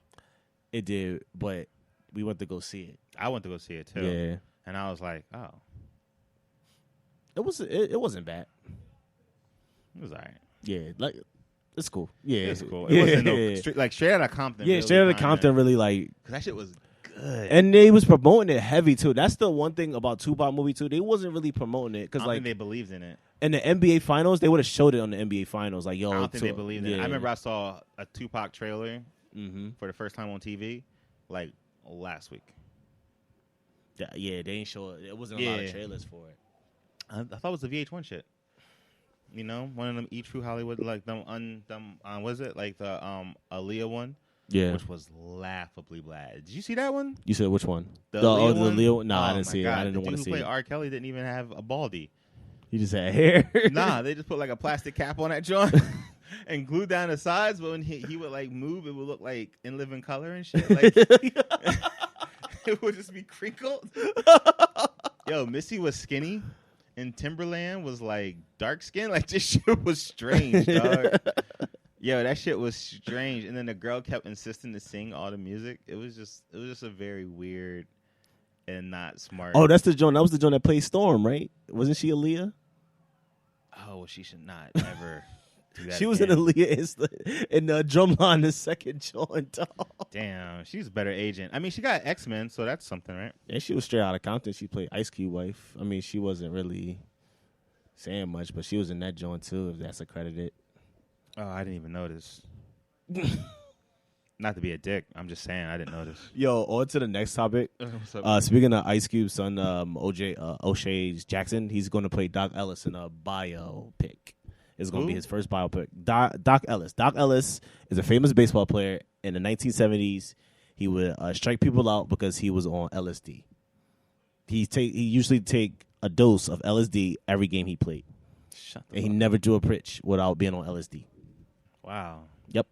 It did, but we went to go see it. I went to go see it too. Yeah. And I was like, oh. It wasn't bad. It was all right. Yeah, like, it's cool. Yeah. It's cool. It wasn't Straight Outta Compton. Yeah, really Straight Outta Compton really, like. Because that shit was good. And they was promoting it heavy, too. That's the one thing about Tupac movie, too. They wasn't really promoting it. Cause, I don't think they believed in it. In the NBA Finals, they would have showed it on the NBA Finals. Like, yo. I don't think they believed in it. Yeah. I remember I saw a Tupac trailer for the first time on TV. like last week. Yeah, they ain't show it. It wasn't a lot of trailers for it. I thought it was the VH1 shit. You know, one of them E True Hollywood, like was it like the Aaliyah one? Yeah, which was laughably bad. Did you see that one? You said which one? The Aaliyah one? No, I didn't my see God. it. I didn't want to see The it. dude who played R. Kelly didn't even have a baldy. He just had hair. Nah, they just put like a plastic cap on that joint and glued down the sides. But when he would like move, it would look like In Living Color and shit. Like it would just be crinkled. Yo, Missy was skinny, and Timberland was like dark skin. Like this shit was strange, dog. Yo, that shit was strange. And then the girl kept insisting to sing all the music. It was just a very weird and not smart. Oh, that's the joint. That was the joint that played Storm, right? Wasn't she Aaliyah? Oh, well, she should not ever do that. She was again. in Aaliyah in the Drumline, the second joint. Damn, she's a better agent. I mean, she got X-Men, so that's something, right? Yeah, she was straight out of Compton. She played Ice Cube wife. I mean, she wasn't really saying much, but she was in that joint too, if that's accredited. Oh, I didn't even notice. Not to be a dick, I'm just saying I didn't notice. Yo, on to the next topic. What's up? Speaking of Ice Cube's son, O'Shea Jackson, he's going to play Doc Ellis in a biopic. It's going to be his first biopic. Doc Ellis. Doc Ellis is a famous baseball player. In the 1970s, he would strike people out because he was on LSD. He usually take a dose of LSD every game he played. And he never drew a pitch without being on LSD. Wow. Yep.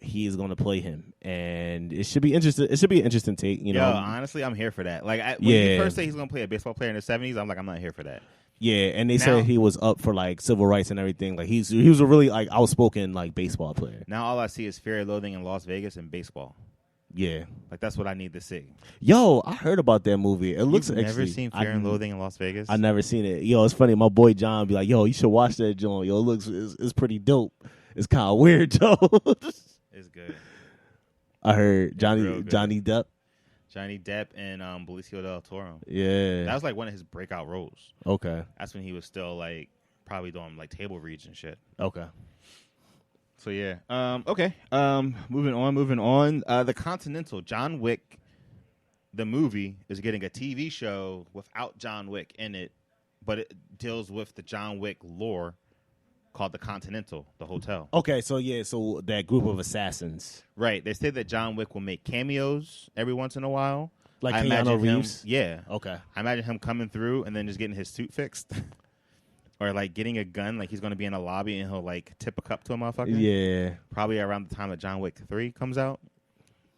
He is going to play him, and it should be interesting. It should be an interesting take. You know, honestly, I'm here for that. Like, when he first said he's going to play a baseball player in the 70s, I'm like, I'm not here for that. Yeah, and they said he was up for like civil rights and everything. Like he was a really like outspoken like baseball player. Now all I see is Fear and Loathing in Las Vegas and baseball. Yeah, like that's what I need to see. Yo, I heard about that movie. It looks. You've never seen Fear and Loathing in Las Vegas? I never seen it. Yo, it's funny. My boy John be like, "Yo, you should watch that joint. Yo, it's pretty dope. It's kind of weird though." It's good. I heard Johnny Depp. Johnny Depp and Benicio del Toro. Yeah, that was like one of his breakout roles. Okay, that's when he was still like probably doing like table reads and shit. Okay. So yeah, okay. Moving on. The Continental, John Wick, the movie is getting a TV show without John Wick in it, but it deals with the John Wick lore called the Continental, the hotel. Okay, so that group of assassins. Right. They say that John Wick will make cameos every once in a while. Like Keanu Reeves? Yeah. Okay. I imagine him coming through and then just getting his suit fixed. Or like getting a gun, like he's going to be in a lobby and he'll like tip a cup to a motherfucker. Yeah. Probably around the time that John Wick 3 comes out.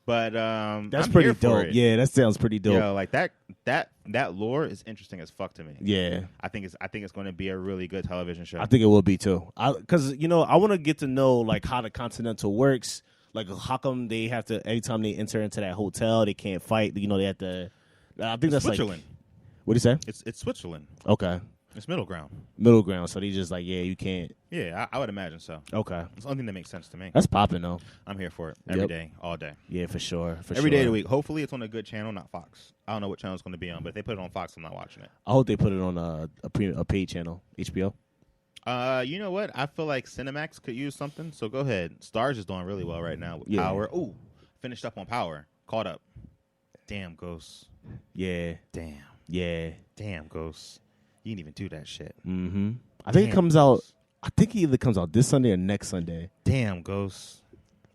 But that's I'm pretty here for dope. it. Yeah, that sounds pretty dope. Yo, like that lore is interesting as fuck to me. Yeah. I think it's going to be a really good television show. I think it will be too. Because I want to get to know like how the Continental works. Like how come they have to every time they enter into that hotel they can't fight? They have to. I think that's Switzerland. Like, what do you say? It's Switzerland. Okay. It's middle ground. Middle ground. So they just like you can't. Yeah, I would imagine so. Okay. It's the only thing that makes sense to me. That's popping though. I'm here for it every day, all day. Yeah, for sure. Every day of the week. Hopefully it's on a good channel, not Fox. I don't know what channel it's going to be on, but if they put it on Fox, I'm not watching it. I hope they put it on a paid channel, HBO. You know what? I feel like Cinemax could use something, so go ahead. Stars is doing really well right now with Power. Ooh, finished up on Power. Caught up. Damn, Ghost. Yeah. Damn. Yeah. Damn, Ghost. You didn't even do that shit. Mm-hmm. I think it comes out. I think it either comes out this Sunday or next Sunday. Damn, Ghost.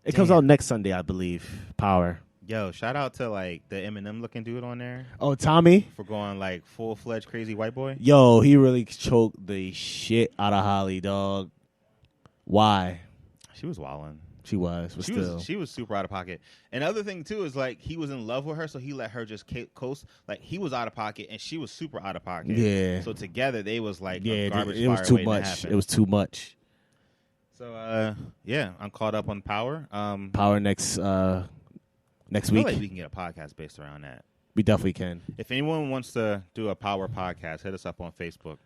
It comes out next Sunday, I believe. Power. Yo, shout out to like the Eminem looking dude on there. Oh, Tommy? For going like full-fledged crazy white boy. Yo, he really choked the shit out of Holly, dog. Why? She was wildin'. She was, but still. She was super out of pocket. And the other thing, too, is, like, he was in love with her, so he let her just coast. Like, he was out of pocket, and she was super out of pocket. Yeah. So together, they was, like, a garbage it was fire too waiting to much. happen. It was too much. So, yeah, I'm caught up on Power. Power next week. I feel like we can get a podcast based around that. We definitely can. If anyone wants to do a Power podcast, hit us up on Facebook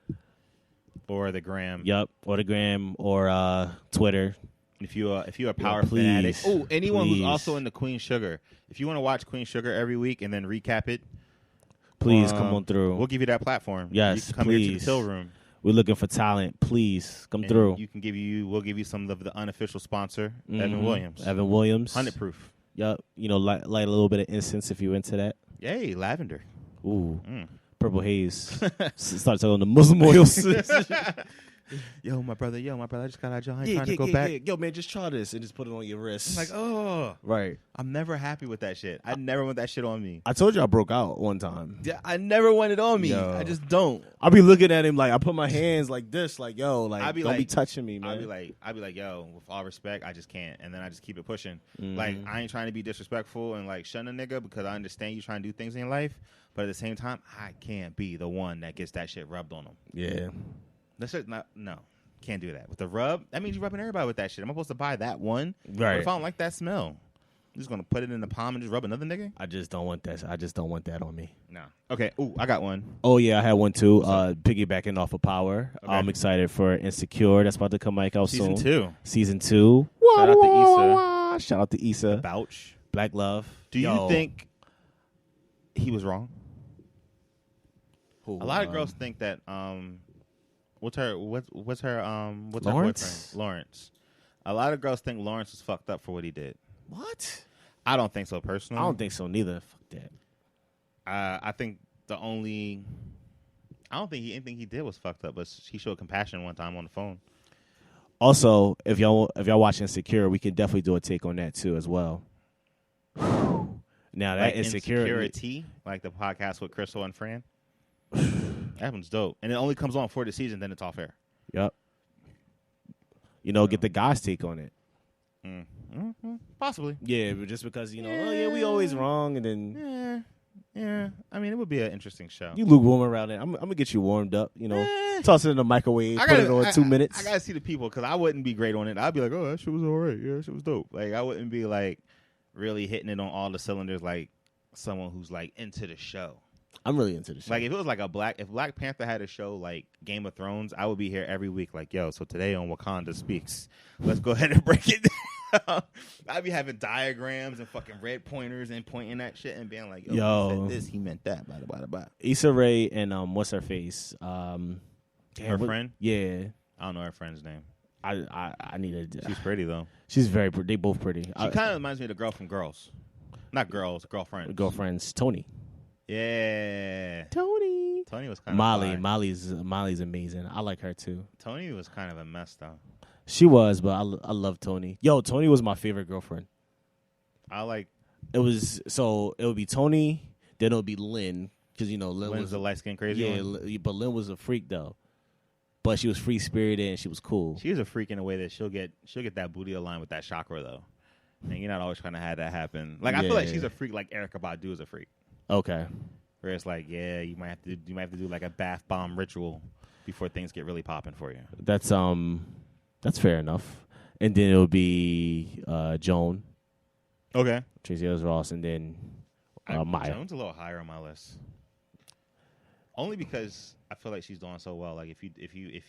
or the Gram. Yep, or the Gram or Twitter. If you're a Power fanatic. Oh, anyone who's also into Queen Sugar. If you want to watch Queen Sugar every week and then recap it, please come on through. We'll give you that platform. Yes, you can come please. here to the Till Room. We're looking for talent. Please come through. We'll give you some of the unofficial sponsor, Evan Williams. Evan Williams. 100 proof. Yup. You know, light a little bit of incense if you into that. Yay, lavender. Ooh. Purple haze. Start talking the Muslim oils. Yo, my brother, I just got out of jail. I ain't trying to go back. Yeah. Yo, man, just try this and just put it on your wrist. I'm like, oh. Right. I'm never happy with that shit. I never want that shit on me. I told you I broke out one time. Yeah, I never want it on me. Yo. I just don't. I'll be looking at him like I put my hands like this, like, yo, like, I'd be don't like, be touching me, man. I'd be like, yo, with all respect, I just can't. And then I just keep it pushing. Like, I ain't trying to be disrespectful and like shun a nigga because I understand you trying to do things in your life. But at the same time, I can't be the one that gets that shit rubbed on them. Yeah. That's just not, no. Can't do that. With the rub, that means you're rubbing everybody with that shit. Am I supposed to buy that one? Right. What if I don't like that smell? I'm just going to put it in the palm and just rub another nigga? I just don't want that. I just don't want that on me. No. Okay. Ooh, I got one. Oh, yeah, I had one too. Piggybacking off of Power. Okay. I'm excited for Insecure. That's about to come out soon. Season 2. Shout out to Issa. Shout out to Issa. Bouch. Black Love. Do you think he was wrong? Who, A lot of girls think that what's her Lawrence? boyfriend? Lawrence. A lot of girls think Lawrence was fucked up for what he did. What? I don't think so personally. I don't think so neither. Fuck that. I think anything he did was fucked up, but he showed compassion one time on the phone. Also, if y'all watch Insecure, we can definitely do a take on that too as well. Now that Like Insecurity, like the podcast with Crystal and Fran. That one's dope. And it only comes on for the season, then it's off air. Yep. You know, get the guys' take on it. Possibly. Yeah, but just because, oh yeah, we always wrong, and then Yeah. I mean, it would be an interesting show. you lukewarm around it. I'm gonna get you warmed up, toss it in the microwave, put it on 2 minutes. I gotta see the people because I wouldn't be great on it. I'd be like, oh, that shit was all right. Yeah, that shit was dope. Like, I wouldn't be like really hitting it on all the cylinders like someone who's like into the show. I'm really into the show. Like, if it was like if Black Panther had a show like Game of Thrones, I would be here every week. Like, yo, so today on Wakanda Speaks, let's go ahead and break it down. I'd be having diagrams and fucking red pointers and pointing that shit and being like, yo, he said this, he meant that. Blah, blah, blah. Issa Rae and what's her face? Her friend? Yeah, I don't know her friend's name. I need to. She's pretty though. She's very pretty. They both pretty. She kind of reminds me of the girl from Girls. Not Girls, Girlfriends. Girlfriends, Tony. Yeah. Tony Was kind of Molly. Molly's amazing. I like her too. Tony was kind of a mess though. She was, but I love Tony. Yo, Tony was my favorite girlfriend. It would be Tony, then it would be Lynn, because Lynn Lynn's was the light skin crazy one. but Lynn was a freak though. But she was free spirited and she was cool. She is a freak in a way that she'll get that booty aligned with that chakra though. And you're not always trying to have that happen. Like, I feel like she's a freak like Erykah Badu is a freak. Okay. Where it's like, yeah, you might have to do like a bath bomb ritual before things get really popping for you. That's fair enough. And then it'll be Joan. Okay. Tracy Ellis Ross, and then Maya. Joan's a little higher on my list. Only because I feel like she's doing so well. Like, if you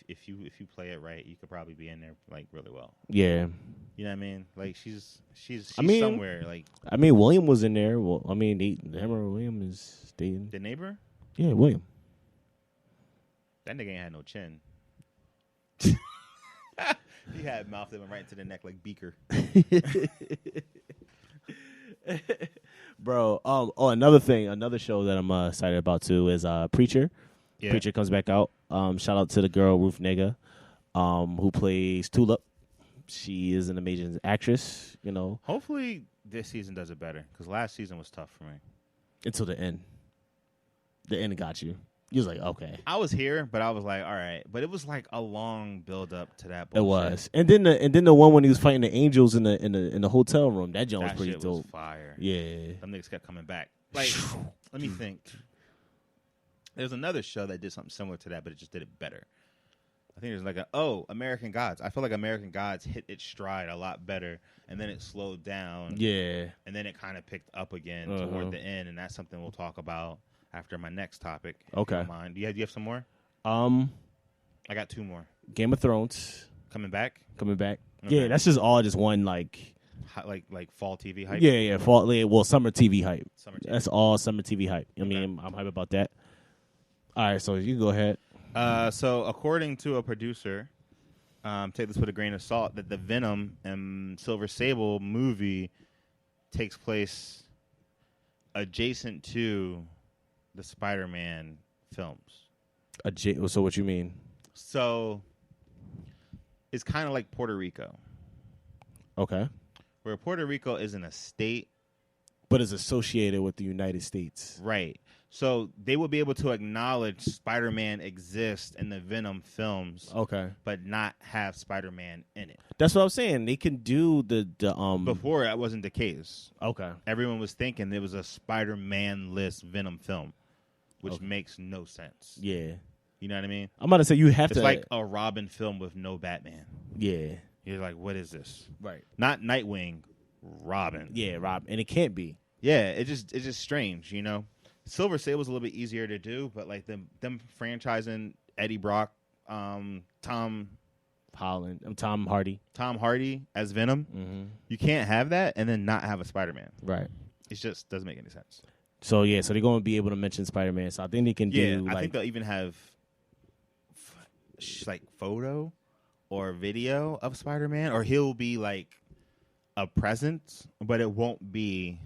play it right, you could probably be in there like really well. Yeah. You know what I mean? Like, she's somewhere. Like, William was in there. Well, him or William is dating. The neighbor? Yeah, William. That nigga ain't had no chin. He had mouth that went right into the neck like Beaker. Bro, another show that I'm excited about too is Preacher. Yeah. Preacher comes back out. Shout out to the girl Ruth Negga, who plays Tulip. She is an amazing actress, Hopefully this season does it better, because last season was tough for me. Until the end. The end got you. You was like, okay. I was here, but I was like, all right. But it was like a long build up to that bullshit. It was. And then the one when he was fighting the angels in the hotel room, that joint was pretty shit dope. Was fire. Yeah. Them niggas kept coming back. Like, let me think. There's another show that did something similar to that, but it just did it better. I think there's like American Gods. I feel like American Gods hit its stride a lot better, and then it slowed down. Yeah. And then it kind of picked up again toward the end, and that's something we'll talk about after my next topic. Okay. Do you have some more? I got two more. Game of Thrones. Coming back? Okay. Okay. Yeah, that's just all just one like fall TV hype? Yeah, fall. Well, summer TV hype. Summer TV. That's all summer TV hype. I mean, I'm hype about that. All right, so you can go ahead. So according to a producer, take this with a grain of salt, that the Venom and Silver Sable movie takes place adjacent to the Spider-Man films. So what you mean? So it's kind of like Puerto Rico. Okay. Where Puerto Rico isn't a state. But it's associated with the United States. Right. So they will be able to acknowledge Spider-Man exists in the Venom films. Okay. But not have Spider-Man in it. That's what I'm saying. They can do the Before, that wasn't the case. Okay. Everyone was thinking there was a Spider-Man-less Venom film, which makes no sense. Yeah. You know what I mean? I'm about to say you have It's to. like a Robin film with no Batman. Yeah. You're like, what is this? Right. Not Nightwing, Robin. Yeah, Rob, and it can't be. Yeah, it's just strange, you know. Silver Sable was a little bit easier to do, but like them franchising Eddie Brock, Tom Hardy as Venom. Mm-hmm. You can't have that and then not have a Spider-Man. Right. It just doesn't make any sense. So yeah, so they're going to be able to mention Spider-Man. So I think they can do. I think they'll even have like photo or video of Spider-Man, or he'll be like a presence, but it won't be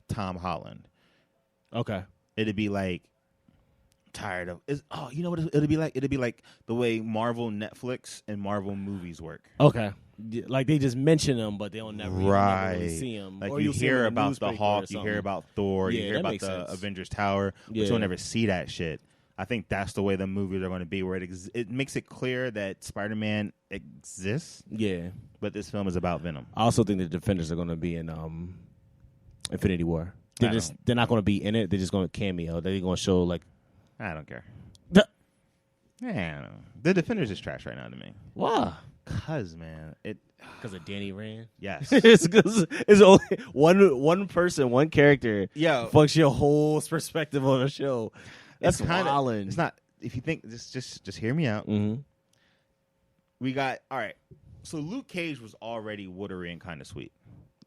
Tom Holland. Okay. It'd be like tired of. You know what it'll be like? It'll be like the way Marvel Netflix and Marvel movies work. Okay. Like they just mention them, but they don't never really see them. Like or you hear about the Hulk, you hear something. about Thor, you Yeah, hear that about makes the sense. Avengers Tower, but you'll never see that shit. I think that's the way the movies are going to be, where it makes it clear that Spider-Man exists. Yeah. But this film is about Venom. I also think the Defenders are going to be in Infinity War. They're not going to be in it. They're just going to cameo. They're going to show like. I don't care. Yeah, the Defenders is trash right now to me. Why? Because of Danny Rand. Yes. it's only one person, one character. Yeah. Fucks your whole perspective on the show. That's wildin'. It's not. If you think just hear me out. Mm-hmm. We got all right. So Luke Cage was already watery and kind of sweet.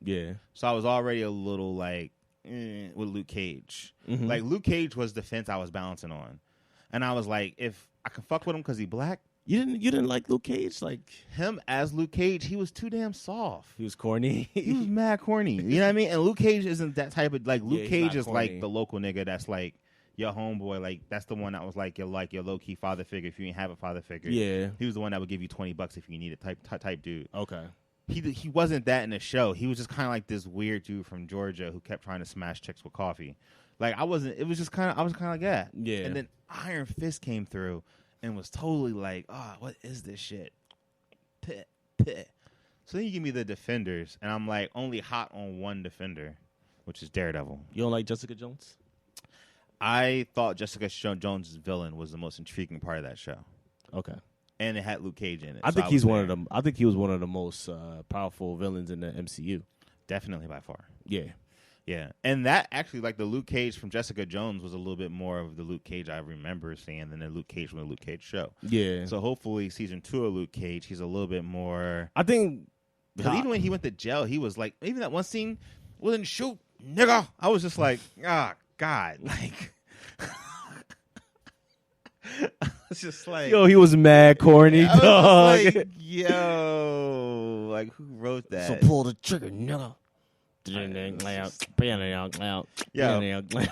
Yeah. So I was already a little like with Luke Cage. Mm-hmm. Like Luke Cage was the fence I was balancing on, and I was like, if I can fuck with him because he black. You didn't like Luke Cage? Like him as Luke Cage, he was too damn soft. He was corny. He was mad corny. You know what I mean? And Luke Cage isn't that type of like. Luke Cage is corny. like the local nigga that's like your homeboy. Like that's the one that was like your low key father figure. If you didn't have a father figure, Yeah. he was the one that would give you $20 if you needed type dude. Okay. He wasn't that in the show. He was just kind of like this weird dude from Georgia who kept trying to smash chicks with coffee. Like I wasn't. It was just kind of. I was kind of like that. Yeah. And then Iron Fist came through and was totally like, what is this shit? Peh, peh. So then you give me the Defenders, and I'm like only hot on one Defender, which is Daredevil. You don't like Jessica Jones? I thought Jessica Jones' villain was the most intriguing part of that show. Okay. And it had Luke Cage in it. I think he's one of them. I think he was one of the most powerful villains in the MCU. Definitely by far. Yeah. Yeah. And that actually, like the Luke Cage from Jessica Jones was a little bit more of the Luke Cage I remember seeing than the Luke Cage from the Luke Cage show. Yeah. So hopefully season 2 of Luke Cage, he's a little bit more. I think. Because even when he went to jail, he was like, even that one scene, wouldn't shoot, nigga. I was just like, God. Like. It's just like, Yo, he was mad corny, I was dog. just like, yo, like who wrote that? So pull the trigger, nigga. Yeah,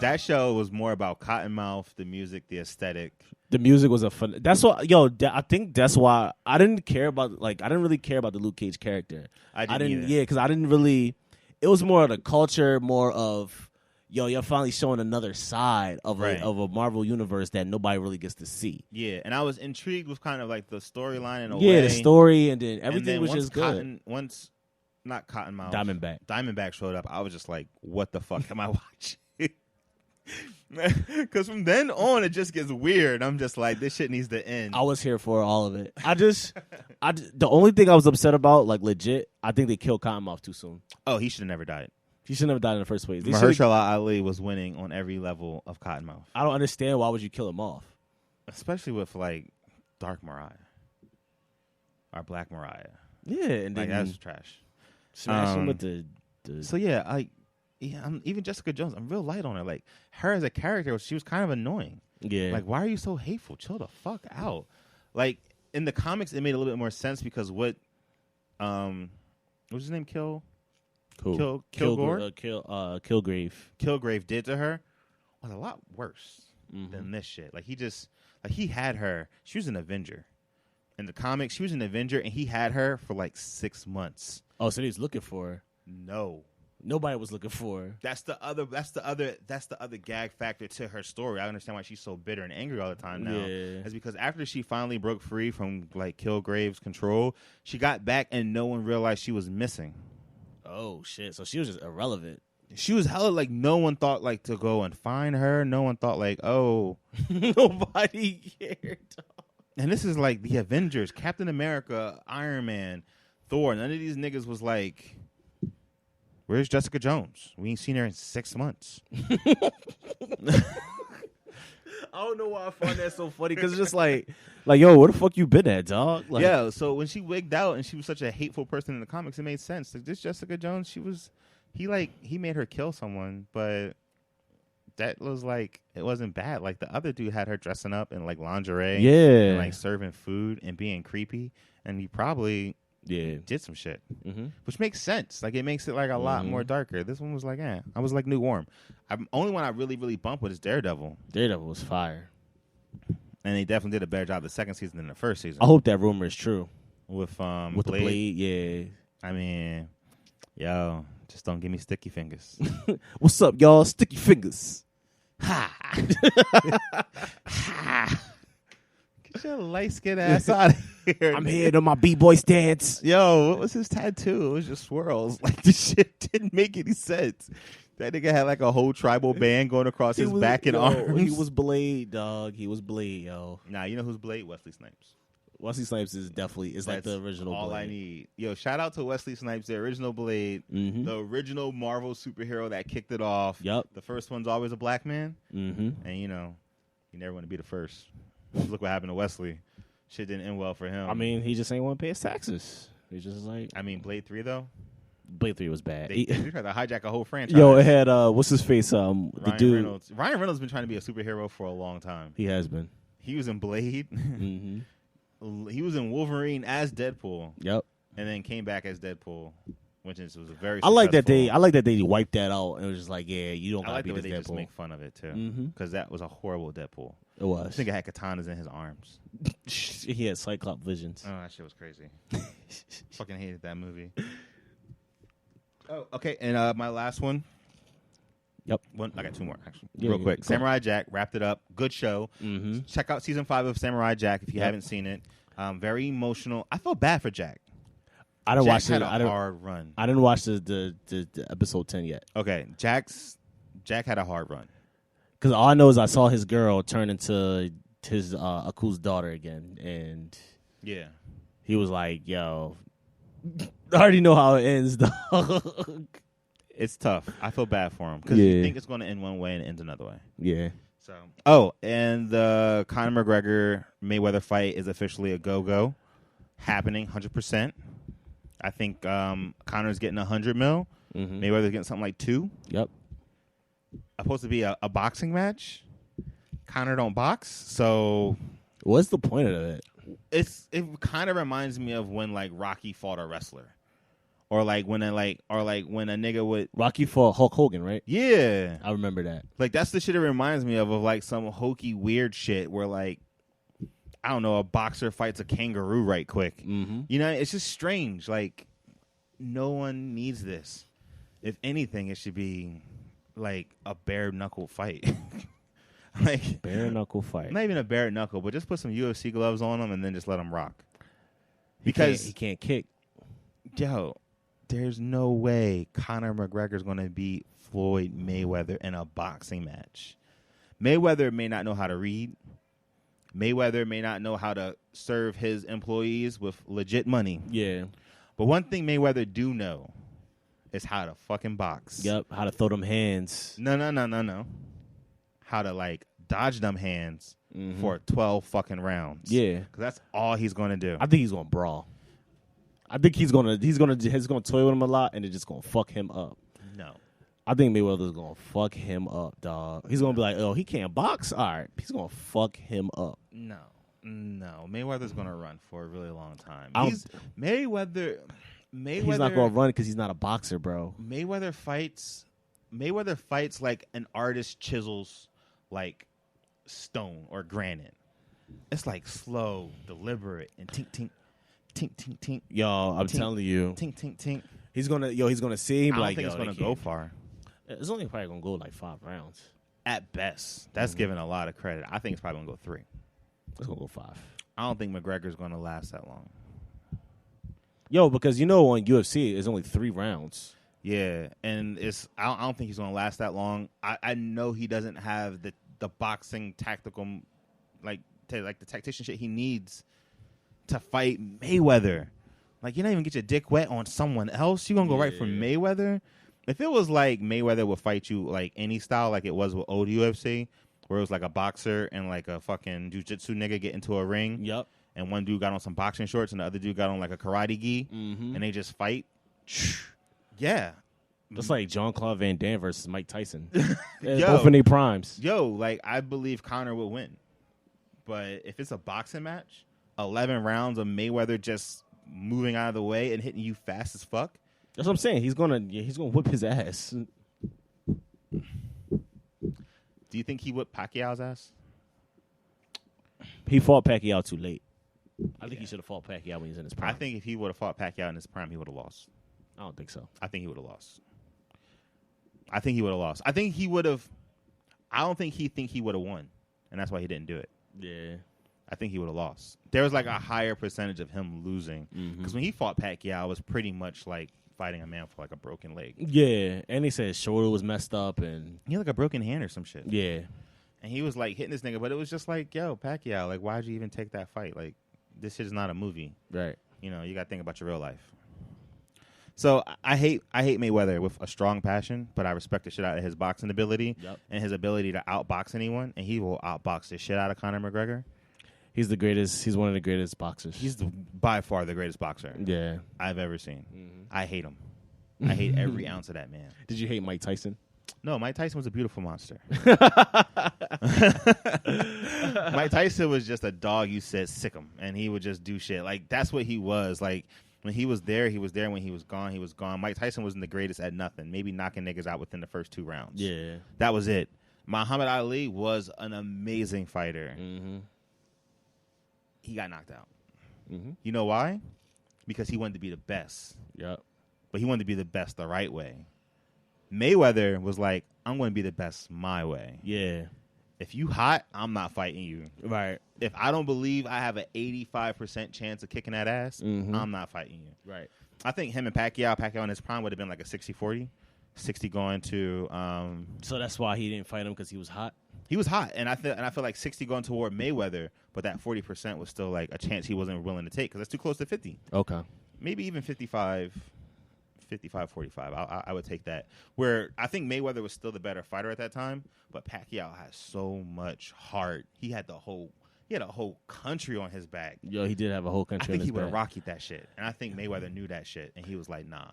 that show was more about Cottonmouth, the music, the aesthetic. The music was a fun. That's why, I think that's why I didn't care about. Like, I didn't really care about the Luke Cage character. I didn't either. Yeah, because I didn't really. It was more of the culture, more of. You're finally showing another side of a Marvel universe that nobody really gets to see. Yeah, and I was intrigued with kind of like the storyline in a way. Yeah, the story, and then everything and then was just good. Not Cottonmouth. Diamondback showed up. I was just like, what the fuck am I watching? Because from then on, it just gets weird. I'm just like, this shit needs to end. I was here for all of it. The only thing I was upset about, like legit, I think they killed Cottonmouth too soon. Oh, he should have never died. He should never died in the first place. Mahershala Ali was winning on every level of Cottonmouth. I don't understand why would you kill him off, especially with like Dark Mariah or Black Mariah. Yeah, and then that's trash. Smash him with the. So yeah, even Jessica Jones. I'm real light on her. Like her as a character, she was kind of annoying. Yeah. Like, why are you so hateful? Chill the fuck out. Like in the comics, it made a little bit more sense because what was his name? Cool. Kilgore? Kilgrave. Kilgrave did to her was a lot worse than this shit. Like he had her. She was an Avenger. In the comics, she was an Avenger, and he had her for like 6 months. Oh, so he was looking for her. No. Nobody was looking for her. That's the other gag factor to her story. I understand why she's so bitter and angry all the time now. Yeah. It's because after she finally broke free from like Kilgrave's control, she got back and no one realized she was missing. Oh shit! So she was just irrelevant. She was hella like no one thought like to go and find her. No one thought like, oh, Nobody cared. and this is like the Avengers, Captain America, Iron Man, Thor. None of these niggas was like, where's Jessica Jones? We ain't seen her in 6 months. I don't know why I find that so funny because it's just like, yo, where the fuck you been at, dog? Like, Yeah, so when she wigged out and she was such a hateful person in the comics, it made sense. Like this Jessica Jones, he made her kill someone, but that was like, it wasn't bad. Like the other dude had her dressing up in like lingerie, yeah, and like serving food and being creepy, and he probably did some shit, which makes sense. Like it makes it like a lot more darker. This one was like, I was like lukewarm. Only one I really really bumped with is Daredevil. Daredevil was fire, and they definitely did a better job the second season than the first season. I hope that rumor is true with the Blade. Yeah, I mean, yo, just don't give me sticky fingers. What's up, y'all? Sticky fingers. Ha! Ha! Get your light skinned ass out of here. I'm here to my b-boy stance. Yo, what was his tattoo? It was just swirls. Like this shit didn't make any sense. That nigga had like a whole tribal band going across his back and arms. He was Blade, dog. He was Blade, yo. Nah, you know who's Blade? Wesley Snipes. Wesley Snipes is definitely like the original all Blade. I need. Yo, shout out to Wesley Snipes, the original Blade, the original Marvel superhero that kicked it off. Yep. The first one's always a black man. Mm-hmm. And, you know, you never want to be the first. Look what happened to Wesley. Shit didn't end well for him. I mean, he just ain't want to pay his taxes. He just like... I mean, Blade 3, though? Blade 3 was bad. They tried to hijack a whole franchise. Yo, it had, what's his face? The Ryan dude. Reynolds. Ryan Reynolds has been trying to be a superhero for a long time. He has been. He was in Blade. He was in Wolverine as Deadpool. Yep. And then came back as Deadpool, which was a very. I like that they wiped that out and it was just like, yeah, you don't gotta be this they Deadpool. just make fun of it too, because that was a horrible Deadpool. It was. I think it had katanas in his arms. He had Cyclops visions. Oh, that shit was crazy. Fucking hated that movie. Oh, okay, and my last one. Yep. I got two more, actually. Yeah, real quick. go. Samurai Jack wrapped it up. Good show. Mm-hmm. Check out season 5 of Samurai Jack if you haven't seen it. Very emotional. I felt bad for Jack. I didn't watch Jack it. had a hard run. I didn't watch the episode 10 yet. Okay, Jack had a hard run. Because all I know is I saw his girl turn into his Aku's daughter again, and Yeah. he was like, "Yo, I already know how it ends, dog." It's tough. I feel bad for him because you think it's going to end one way and it ends another way. Yeah. So, and the Conor McGregor Mayweather fight is officially a go happening 100%. I think Conor's getting $100 million. Mayweather's getting something like 2. Yep. Supposed to be a boxing match. Conor don't box, so what's the point of it? It kind of reminds me of when like Rocky fought a wrestler. Or when a nigga would Rocky fought Hulk Hogan, right? Yeah. I remember that. Like that's the shit it reminds me of like some hokey weird shit where like I don't know, a boxer fights a kangaroo right quick. Mm-hmm. You know, it's just strange. Like no one needs this. If anything, it should be like a bare knuckle fight. Like bare knuckle fight. Not even a bare knuckle, but just put some UFC gloves on him and then just let him rock. Because he can't kick. Yo, there's no way Conor McGregor's going to beat Floyd Mayweather in a boxing match. Mayweather may not know how to read. Mayweather may not know how to serve his employees with legit money. Yeah. But one thing Mayweather do know is how to fucking box. Yep, how to throw them hands. No. How to, like, dodge them hands for 12 fucking rounds. Yeah. Because that's all he's going to do. I think he's going to brawl. I think he's gonna toy with him a lot, and it's just gonna fuck him up. No, I think Mayweather's gonna fuck him up, dog. He's gonna be like, "Oh, he can't box. All right, he's gonna fuck him up." No. Mayweather's gonna run for a really long time. Mayweather. Mayweather, he's not going to run because he's not a boxer, bro. Mayweather fights like an artist chisels like stone or granite. It's like slow, deliberate, and tink tink, tink tink tink. Yo, I'm tink, telling you, tink tink tink. he's gonna see him. I don't Like, think it's gonna go far. It's only probably gonna go like 5 rounds. At best, that's giving a lot of credit. I think it's probably gonna go 3. It's gonna go 5. I don't think McGregor's gonna last that long. Yo, because on UFC it's only 3 rounds. Yeah, and I don't think he's gonna last that long. I know he doesn't have the boxing tactical like the tactician shit he needs to fight Mayweather. Like, you're not even get your dick wet on someone else. You gonna go right for Mayweather? If it was like Mayweather would fight you like any style, like it was with old UFC, where it was like a boxer and like a fucking jiu-jitsu nigga get into a ring. Yep. And one dude got on some boxing shorts and the other dude got on like a karate gi, Mm-hmm. and they just fight. Yeah. That's like Jean-Claude Van Damme versus Mike Tyson. Yo. Both in their primes. Yo, like, I believe Conor will win. But if it's a boxing match, 11 rounds of Mayweather just moving out of the way and hitting you fast as fuck. That's what I'm saying. He's gonna whip his ass. Do you think he whipped Pacquiao's ass? He fought Pacquiao too late. I think he should have fought Pacquiao when he was in his prime. I think if he would have fought Pacquiao in his prime, he would have lost. I don't think so. I think he would have lost. I think he would have lost. I think he would have. I don't think he would have won, and that's why he didn't do it. Yeah. I think he would have lost. There was like a higher percentage of him losing because when he fought Pacquiao, it was pretty much like fighting a man for like a broken leg. Yeah, and he said his shoulder was messed up, and He had like a broken hand or some shit. yeah, And he was like hitting this nigga, but it was just like, yo, Pacquiao, like, why'd you even take that fight? Like, this shit is not a movie. right. You know, you got to think about your real life. So I hate Mayweather with a strong passion, but I respect the shit out of his boxing ability and his ability to outbox anyone, and he will outbox the shit out of Conor McGregor. He's the greatest. He's one of the greatest boxers. He's by far the greatest boxer yeah. I've ever seen. I hate him. I hate every ounce of that man. Did you hate Mike Tyson? No, Mike Tyson was a beautiful monster. Mike Tyson was just a dog you said sick him, and he would just do shit. Like, that's what he was. Like, when he was there, he was there. When he was gone, he was gone. Mike Tyson wasn't the greatest at nothing. Maybe knocking niggas out within the first 2 rounds. Yeah. That was it. Muhammad Ali was an amazing fighter. Mm-hmm. He got knocked out. Mm-hmm. You know why? Because he wanted to be the best. Yep. But he wanted to be the best the right way. Mayweather was like, I'm going to be the best my way. Yeah. If you hot, I'm not fighting you. Right. If I don't believe I have an 85% chance of kicking that ass, I'm not fighting you. Right. I think him and Pacquiao in his prime would have been like a 60-40. 60 going to... So that's why he didn't fight him, because he was hot? He was hot, and I feel like 60 going toward Mayweather, but that 40% was still like a chance he wasn't willing to take because that's too close to 50. Okay. Maybe even 55, 45. I would take that. Where I think Mayweather was still the better fighter at that time, but Pacquiao has so much heart. He had a whole country on his back. Yo, he did have a whole I country think on he his would have back. rockied that shit, and I think Mayweather knew that shit, and he was like, nah.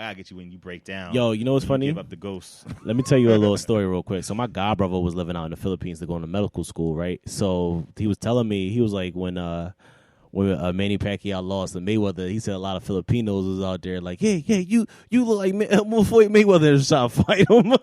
I gotta get you when you break down. Yo, you know what's funny? Give up the ghost. Let me tell you a little story real quick. So my godbrother was living out in the Philippines to go into medical school, right? So he was telling me, he was like, when Manny Pacquiao lost to Mayweather, he said a lot of Filipinos was out there like, hey, you look like Floyd Mayweather is trying to fight him.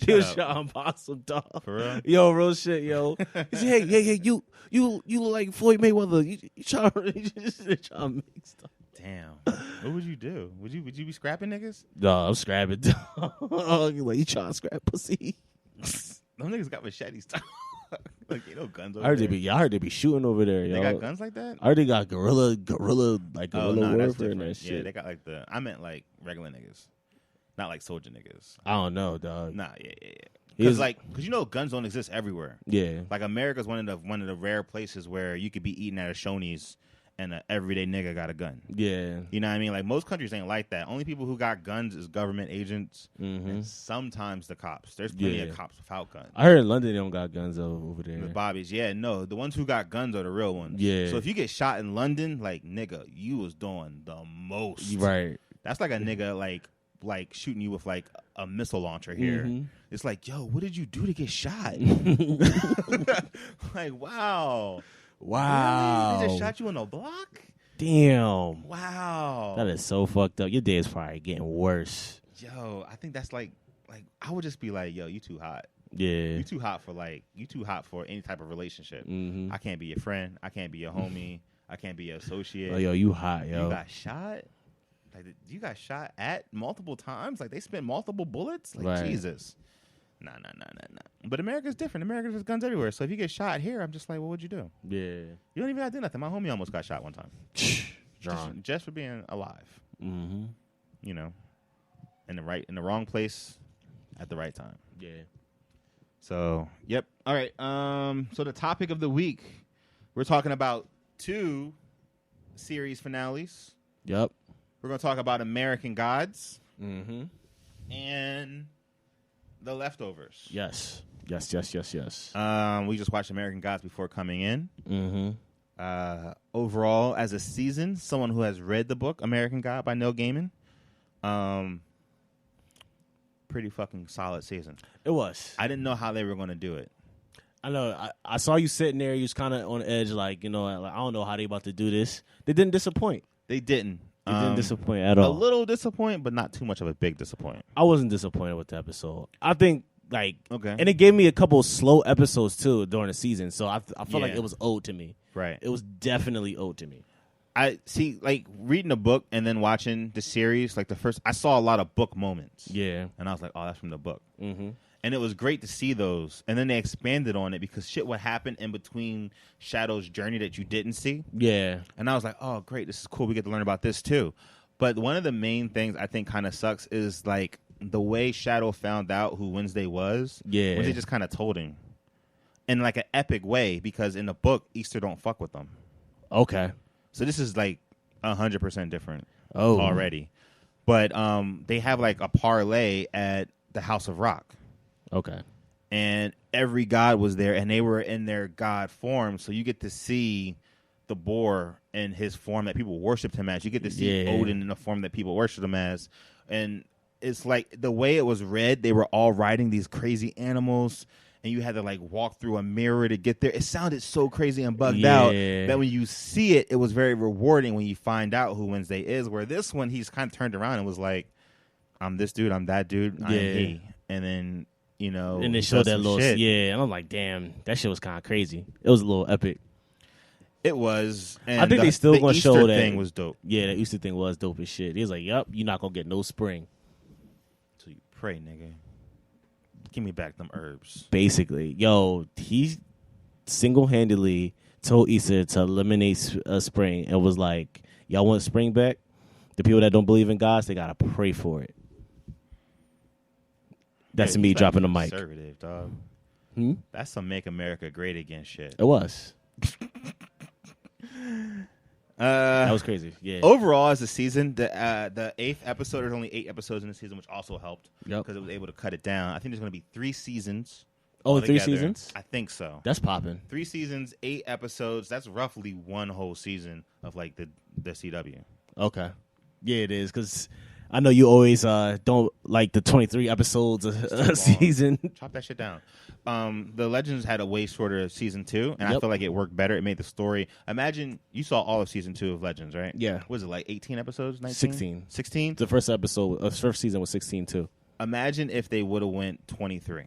He was trying to box him, dog. For real? Yo, real shit, yo. He said, hey, you look like Floyd Mayweather. You trying to make stuff. Damn. What would you do? Would you be scrapping niggas? No, I'm scrapping. Like, you trying to scrap pussy? Them niggas got machetes. Like, you know, guns over I heard there. I heard they be shooting over there, yo. They got guns like that? I heard they got gorilla warfare and that Yeah, shit. they got like I meant like regular niggas. Not like soldier niggas. I don't know, dog. Nah, yeah. He Because you know guns don't exist everywhere. Yeah. Like America's one of the rare places where you could be eating at a Shoney's and an everyday nigga got a gun. Yeah. You know what I mean? Like most countries ain't like that. Only people who got guns is government agents Mm-hmm. and sometimes the cops. There's plenty Yeah. of cops without guns. I heard in London they don't got guns over there. The bobbies, yeah, no. The ones who got guns are the real ones. Yeah. So if you get shot in London, like, nigga, you was doing the most. Right. That's like a nigga, like shooting you with, like, a missile launcher here. Mm-hmm. It's like, yo, what did you do to get shot? Like, wow. Wow. Really? They just shot you in the block? Damn. Wow. That is so fucked up. Your day is probably getting worse. Yo, I think that's like I would just be like, yo, you too hot. Yeah. You too hot for any type of relationship. Mm-hmm. I can't be your friend. I can't be your homie. I can't be your associate. Oh, yo, you hot, yo. You got shot? Like, you got shot at multiple times? Like, they spent multiple bullets? Like, Right. Jesus. Nah. But America's different. America has guns everywhere. So if you get shot here, I'm just like, what would you do? Yeah. You don't even gotta do nothing. My homie almost got shot one time. John. Just for being alive. Mm-hmm. You know, in the wrong place at the right time. Yeah. So, yep. All right. So the topic of the week, we're talking about 2 series finales. Yep. We're going to talk about American Gods Mm-hmm. and The Leftovers. Yes. We just watched American Gods before coming in. Mm-hmm. Overall, as a season, someone who has read the book American God by Neil Gaiman, pretty fucking solid season. It was. I didn't know how they were going to do it. I know. I saw you sitting there. You was kind of on the edge, like, you know, like, I don't know how they about to do this. They didn't disappoint. They didn't. They didn't disappoint at all. A little disappointed, but not too much of a big disappointment. I wasn't disappointed with the episode. I think, like, Okay. and it gave me a couple slow episodes, too, during the season. So I felt like Yeah. it was owed to me. Right. It was definitely owed to me. I see, like, reading a book and then watching the series, like, I saw a lot of book moments. Yeah. And I was like, oh, that's from the book. Mm-hmm. And it was great to see those. And then they expanded on it because shit would happen in between Shadow's journey that you didn't see. Yeah. And I was like, oh, great, this is cool. We get to learn about this, too. But one of the main things I think kind of sucks is, like, the way Shadow found out who Wednesday was. Yeah. Wednesday just kind of told him. In, like, an epic way, because in the book, Easter don't fuck with them. Okay. So this is, like, 100% different already. But they have, like, a parlay at the House of Rock. Okay. And every god was there, and they were in their god form. So you get to see the boar in his form that people worshipped him as. You get to see Odin in the form that people worshipped him as. And it's like the way it was read, they were all riding these crazy animals, and you had to, like, walk through a mirror to get there. It sounded so crazy and bugged out that when you see it, it was very rewarding when you find out who Wednesday is. Where this one, he's kind of turned around and was like, I'm this dude, I'm that dude, I'm he. And then, you know, and they showed that little shit. Yeah, and I'm like, damn, that shit was kind of crazy. It was a little epic. It was. And I think they still gonna show that thing was dope. Yeah, the Easter thing was dope as shit. He was like, "Yep, you're not gonna get no spring." So you pray, nigga. Give me back them herbs. Basically, yo, he single-handedly told Easter to eliminate spring and was like, "Y'all want spring back? The people that don't believe in God, they gotta pray for it." That's me dropping the mic. Conservative, dog. Hmm? That's some Make America Great Again shit. It was. That was crazy. Yeah. Overall, as a season, the 8th episode, there's only 8 episodes in the season, which also helped because it was able to cut it down. I think there's going to be 3 seasons. Oh, 3 altogether. seasons? I think so. That's popping. 3 seasons, 8 episodes. That's roughly one whole season of, like, the CW. Okay. Yeah, it is, because I know you always don't like the 23 episodes a season. Chop that shit down. The Legends had a way shorter season 2, and I feel like it worked better. It made the story. Imagine you saw all of season 2 of Legends, right? Yeah. Was it like 18 episodes? 19? 16. 16? The first episode, first season was 16 too. Imagine if they would have went 23.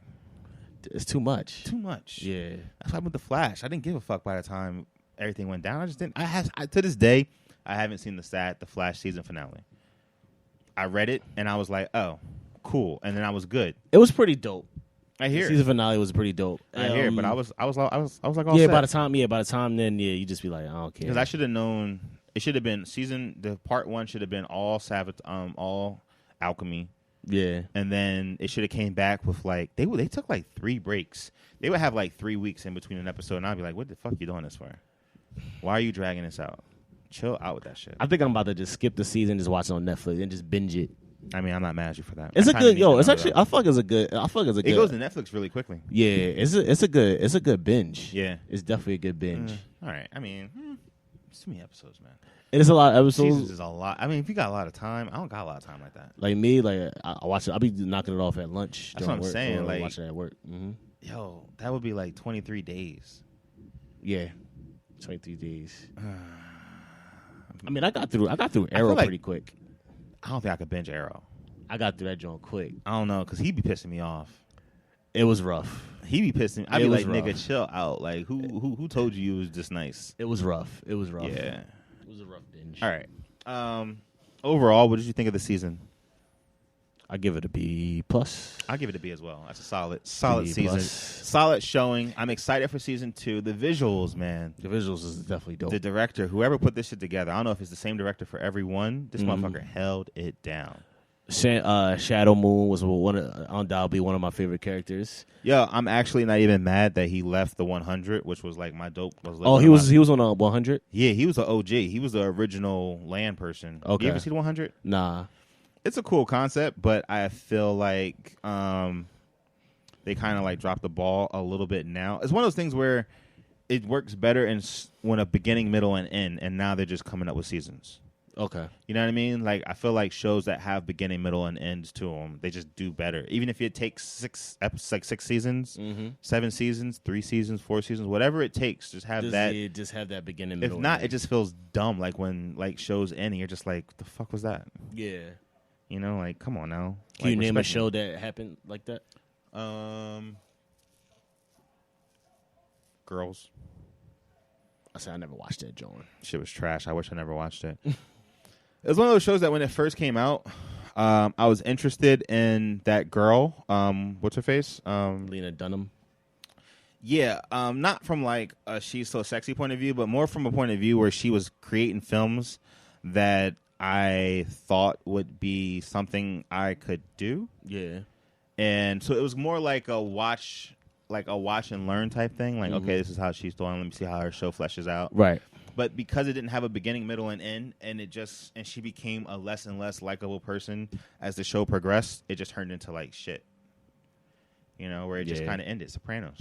It's too much. Too much. Yeah. That's why with the Flash, I didn't give a fuck by the time everything went down. I just didn't. To this day, I haven't seen the Flash season finale. I read it and I was like, oh, cool, and then I was good. It was pretty dope. I hear the season finale was pretty dope. I hear it, but I was like, all yeah. set. By the time then, you just be like, I don't care. Because I should have known. It should have been the part 1 should have been all all alchemy. Yeah, and then it should have came back with like they took like 3 breaks. They would have like 3 weeks in between an episode, and I'd be like, what the fuck you doing this for? Why are you dragging this out? Chill out with that shit. I think I'm about to just skip the season, just watch it on Netflix, and just binge it. I mean, I'm not mad at you for that. It's a good It's actually. I feel like it's a good. It goes to Netflix really quickly. Yeah, it's a good binge. Yeah, it's definitely a good binge. All right. I mean, it's too many episodes, man. It is a lot of episodes. Seasons is a lot. I mean, if you got a lot of time, I don't got a lot of time like that. Like me, like I watch it. I'll be knocking it off at lunch. That's what I'm saying. Like watching it at work. Mm-hmm. Yo, that would be like 23 days. Yeah, 23 days. I'm I mean, I got through feel Arrow like- pretty quick. I don't think I could binge Arrow. I got through that joint quick. I don't know, because he be pissing me off. It was rough. He be pissing. I It be was like, rough. nigga, chill out. Like, who told you was this nice? It was rough. It was rough. Yeah. It was a rough binge. All right. Overall, what did you think of the season? I give it a B plus. I'll give it a B as well. That's a solid B season. plus. Solid showing. I'm excited for season 2. The visuals, man. The visuals is definitely dope. The director, whoever put this shit together, I don't know if it's the same director for every one. This Mm-hmm. motherfucker held it down. Shadow Moon was undoubtedly one of my favorite characters. Yo, I'm actually not even mad that he left the 100, which was like my dope. Oh, he was on a 100. Yeah, he was the OG. He was the original land person. Okay. You ever see the 100? Nah. It's a cool concept, but I feel like they kind of like dropped the ball a little bit now. It's one of those things where it works better when a beginning, middle, and end, and now they're just coming up with seasons. Okay. You know what I mean? Like, I feel like shows that have beginning, middle, and ends to them, they just do better. Even if it takes 6 seasons, 7 seasons, 3 seasons, 4 seasons, whatever it takes, just have that. Just have that beginning. If Middle, not, and it just feels dumb. Like when like shows end, and you're just like, the fuck was that? yeah. You know, like, come on now. Can you Like, name a respect show me. that happened like that? Girls. I said I never watched that, John. Shit was trash. I wish I never watched it. It was one of those shows that when it first came out, I was interested in that girl. What's her face? Lena Dunham. Yeah, not from like a she's so sexy point of view, but more from a point of view where she was creating films that I thought would be something I could do. Yeah. And so it was more like a watch and learn type thing. Like, okay, this is how she's doing. Let me see how her show fleshes out. Right. But because it didn't have a beginning, middle, and end, and she became a less and less likable person as the show progressed, it just turned into like shit. You know, where it just Yeah. kind of ended. Sopranos.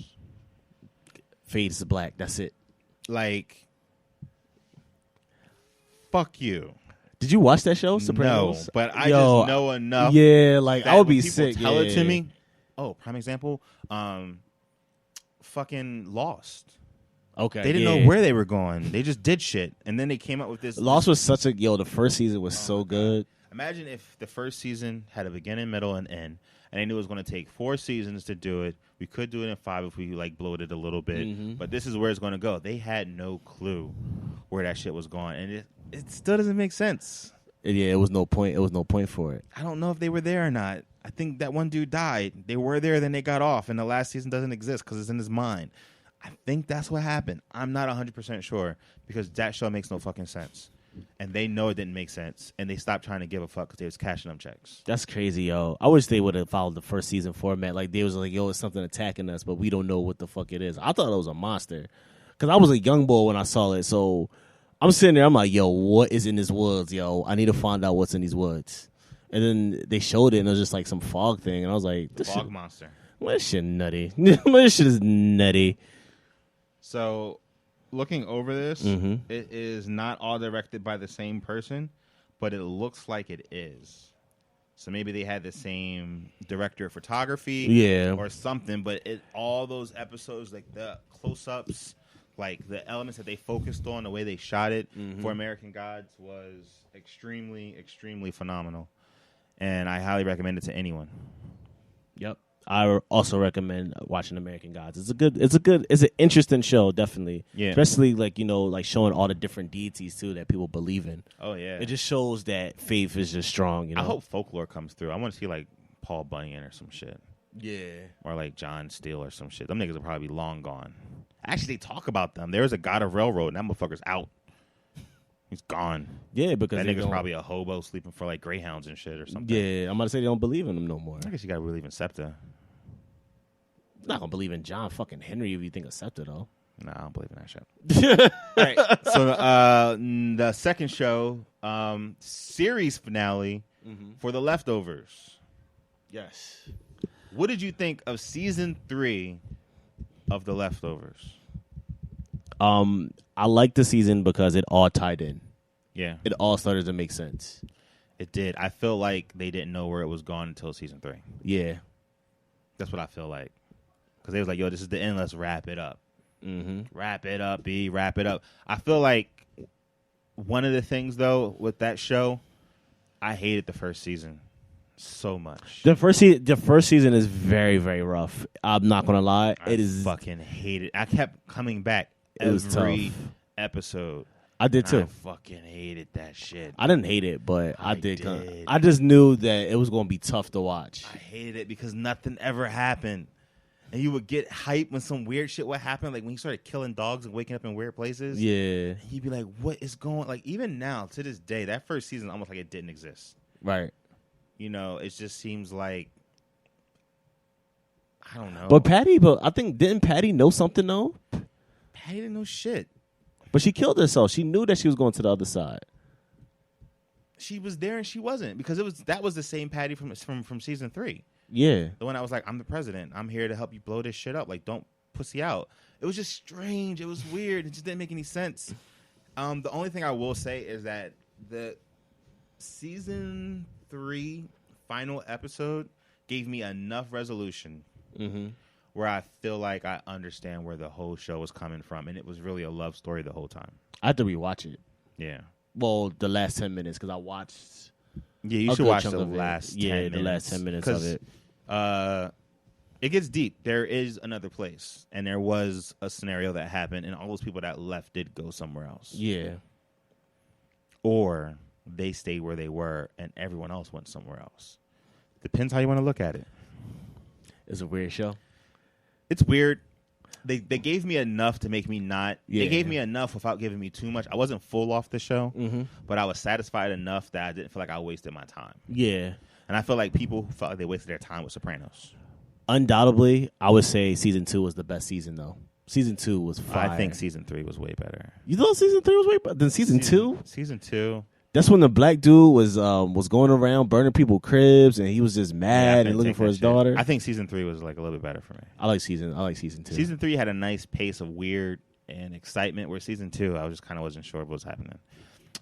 Fades to black. That's it. Like, fuck you. Did you watch that show, Sopranos? No, but I Yo, just know enough. Yeah, like that I would when be people sick. Tell it yeah. to me. Oh, prime example. Fucking Lost. Okay. They didn't know where they were going. They just did shit, and then they came up with this. Lost was such a the first season was so good. Imagine if the first season had a beginning, middle, and end, and they knew it was going to take 4 seasons to do it. We could do it in 5 if we like bloated it a little bit, but this is where it's going to go. They had no clue where that shit was going, and it still doesn't make sense. It was no point. It was no point for it. I don't know if they were there or not. I think that one dude died. They were there, then they got off, and the last season doesn't exist because it's in his mind. I think that's what happened. I'm not 100% sure because that show makes no fucking sense. And they know it didn't make sense, and they stopped trying to give a fuck because they was cashing them checks. That's crazy, yo. I wish they would have followed the first season format. Like they was like, yo, it's something attacking us, but we don't know what the fuck it is. I thought it was a monster because I was a young boy when I saw it. So I'm sitting there, I'm like, yo, what is in these woods, yo? I need to find out what's in these woods. And then they showed it, and it was just like some fog thing, and I was like, this Fog shit, monster. well, this shit nutty. This shit is nutty. So, looking over this, Mhm. it is not all directed by the same person, but it looks like it is. So maybe they had the same director of photography, Yeah. or something. But all those episodes, like the close-ups, like the elements that they focused on, the way they shot it for American Gods was extremely, extremely phenomenal, and I highly recommend it to anyone. Yep. I also recommend watching American Gods. It's an interesting show, definitely. Yeah. Especially like showing all the different deities too that people believe in. Oh yeah, It just shows that faith is just strong. You know. I hope folklore comes through. I want to see like Paul Bunyan or some shit. Yeah. Or like John Steele or some shit. Them niggas will probably be long gone. Actually, they talk about them. There's a god of railroad, and that motherfucker's out. He's gone. Yeah, because That they nigga's don't- probably a hobo sleeping for like greyhounds and shit or something. Yeah, I'm about to say they don't believe in him no more. I guess you gotta believe in SEPTA. I'm not gonna believe in John fucking Henry if you think of Scepter though. Nah, I don't believe in that shit. All right. So the second show, series finale for The Leftovers. Yes. What did you think of season 3 of The Leftovers? I liked the season because it all tied in. Yeah, It all started to make sense. it did. I feel like they didn't know where it was going until season 3. Yeah. That's what I feel like. Because they was like, yo, this is the end. Let's wrap it up. Mm-hmm. Wrap it up, B. Wrap it up. I feel like one of the things though with that show, I hated the first season so much. The first season is very, very rough. I'm not gonna lie. I fucking hate it. I kept coming back every episode. I did too. I fucking hated that shit. I didn't hate it, but I did. did. I just knew that it was gonna be tough to watch. I hated it because nothing ever happened. And you would get hype when some weird shit would happen, like when he started killing dogs and waking up in weird places. Yeah. And you'd be like, what is going on? Like, even now, to this day, that first season almost like it didn't exist. Right. You know, it just seems like, I don't know. But I think, didn't Patty know something, though? Patty didn't know shit. But she killed herself. She knew that she was going to the other side. She was there and she wasn't, because that was the same Patty from season 3. Yeah. The one that was like, I'm the president. I'm here to help you blow this shit up. Like, don't pussy out. It was just strange. It was weird. It just didn't make any sense. The only thing I will say is that the season 3 final episode gave me enough resolution where I feel like I understand where the whole show was coming from, and it was really a love story the whole time. I have to rewatch it. Yeah. Well, the last 10 minutes, because I watched. Yeah, you should watch the last 10 minutes. Yeah, the last 10 minutes of it. It gets deep. There is another place, and there was a scenario that happened, and all those people that left did go somewhere else. Yeah. Or they stayed where they were, and everyone else went somewhere else. Depends how you want to look at it. It's a weird show. It's weird. They gave me enough to make me not. Yeah. They gave me enough without giving me too much. I wasn't full off the show, but I was satisfied enough that I didn't feel like I wasted my time. Yeah. And I feel like people who felt like they wasted their time with Sopranos. Undoubtedly, I would say season 2 was the best season, though. Season 2 was fire. I think season 3 was way better. You thought season 3 was way better than season 2? Season 2. That's when the black dude was going around burning people's cribs, and he was just mad and looking for his daughter. I think season 3 was like a little bit better for me. I like season 2. Season 3 had a nice pace of weird and excitement, where season 2, I just kind of wasn't sure what was happening.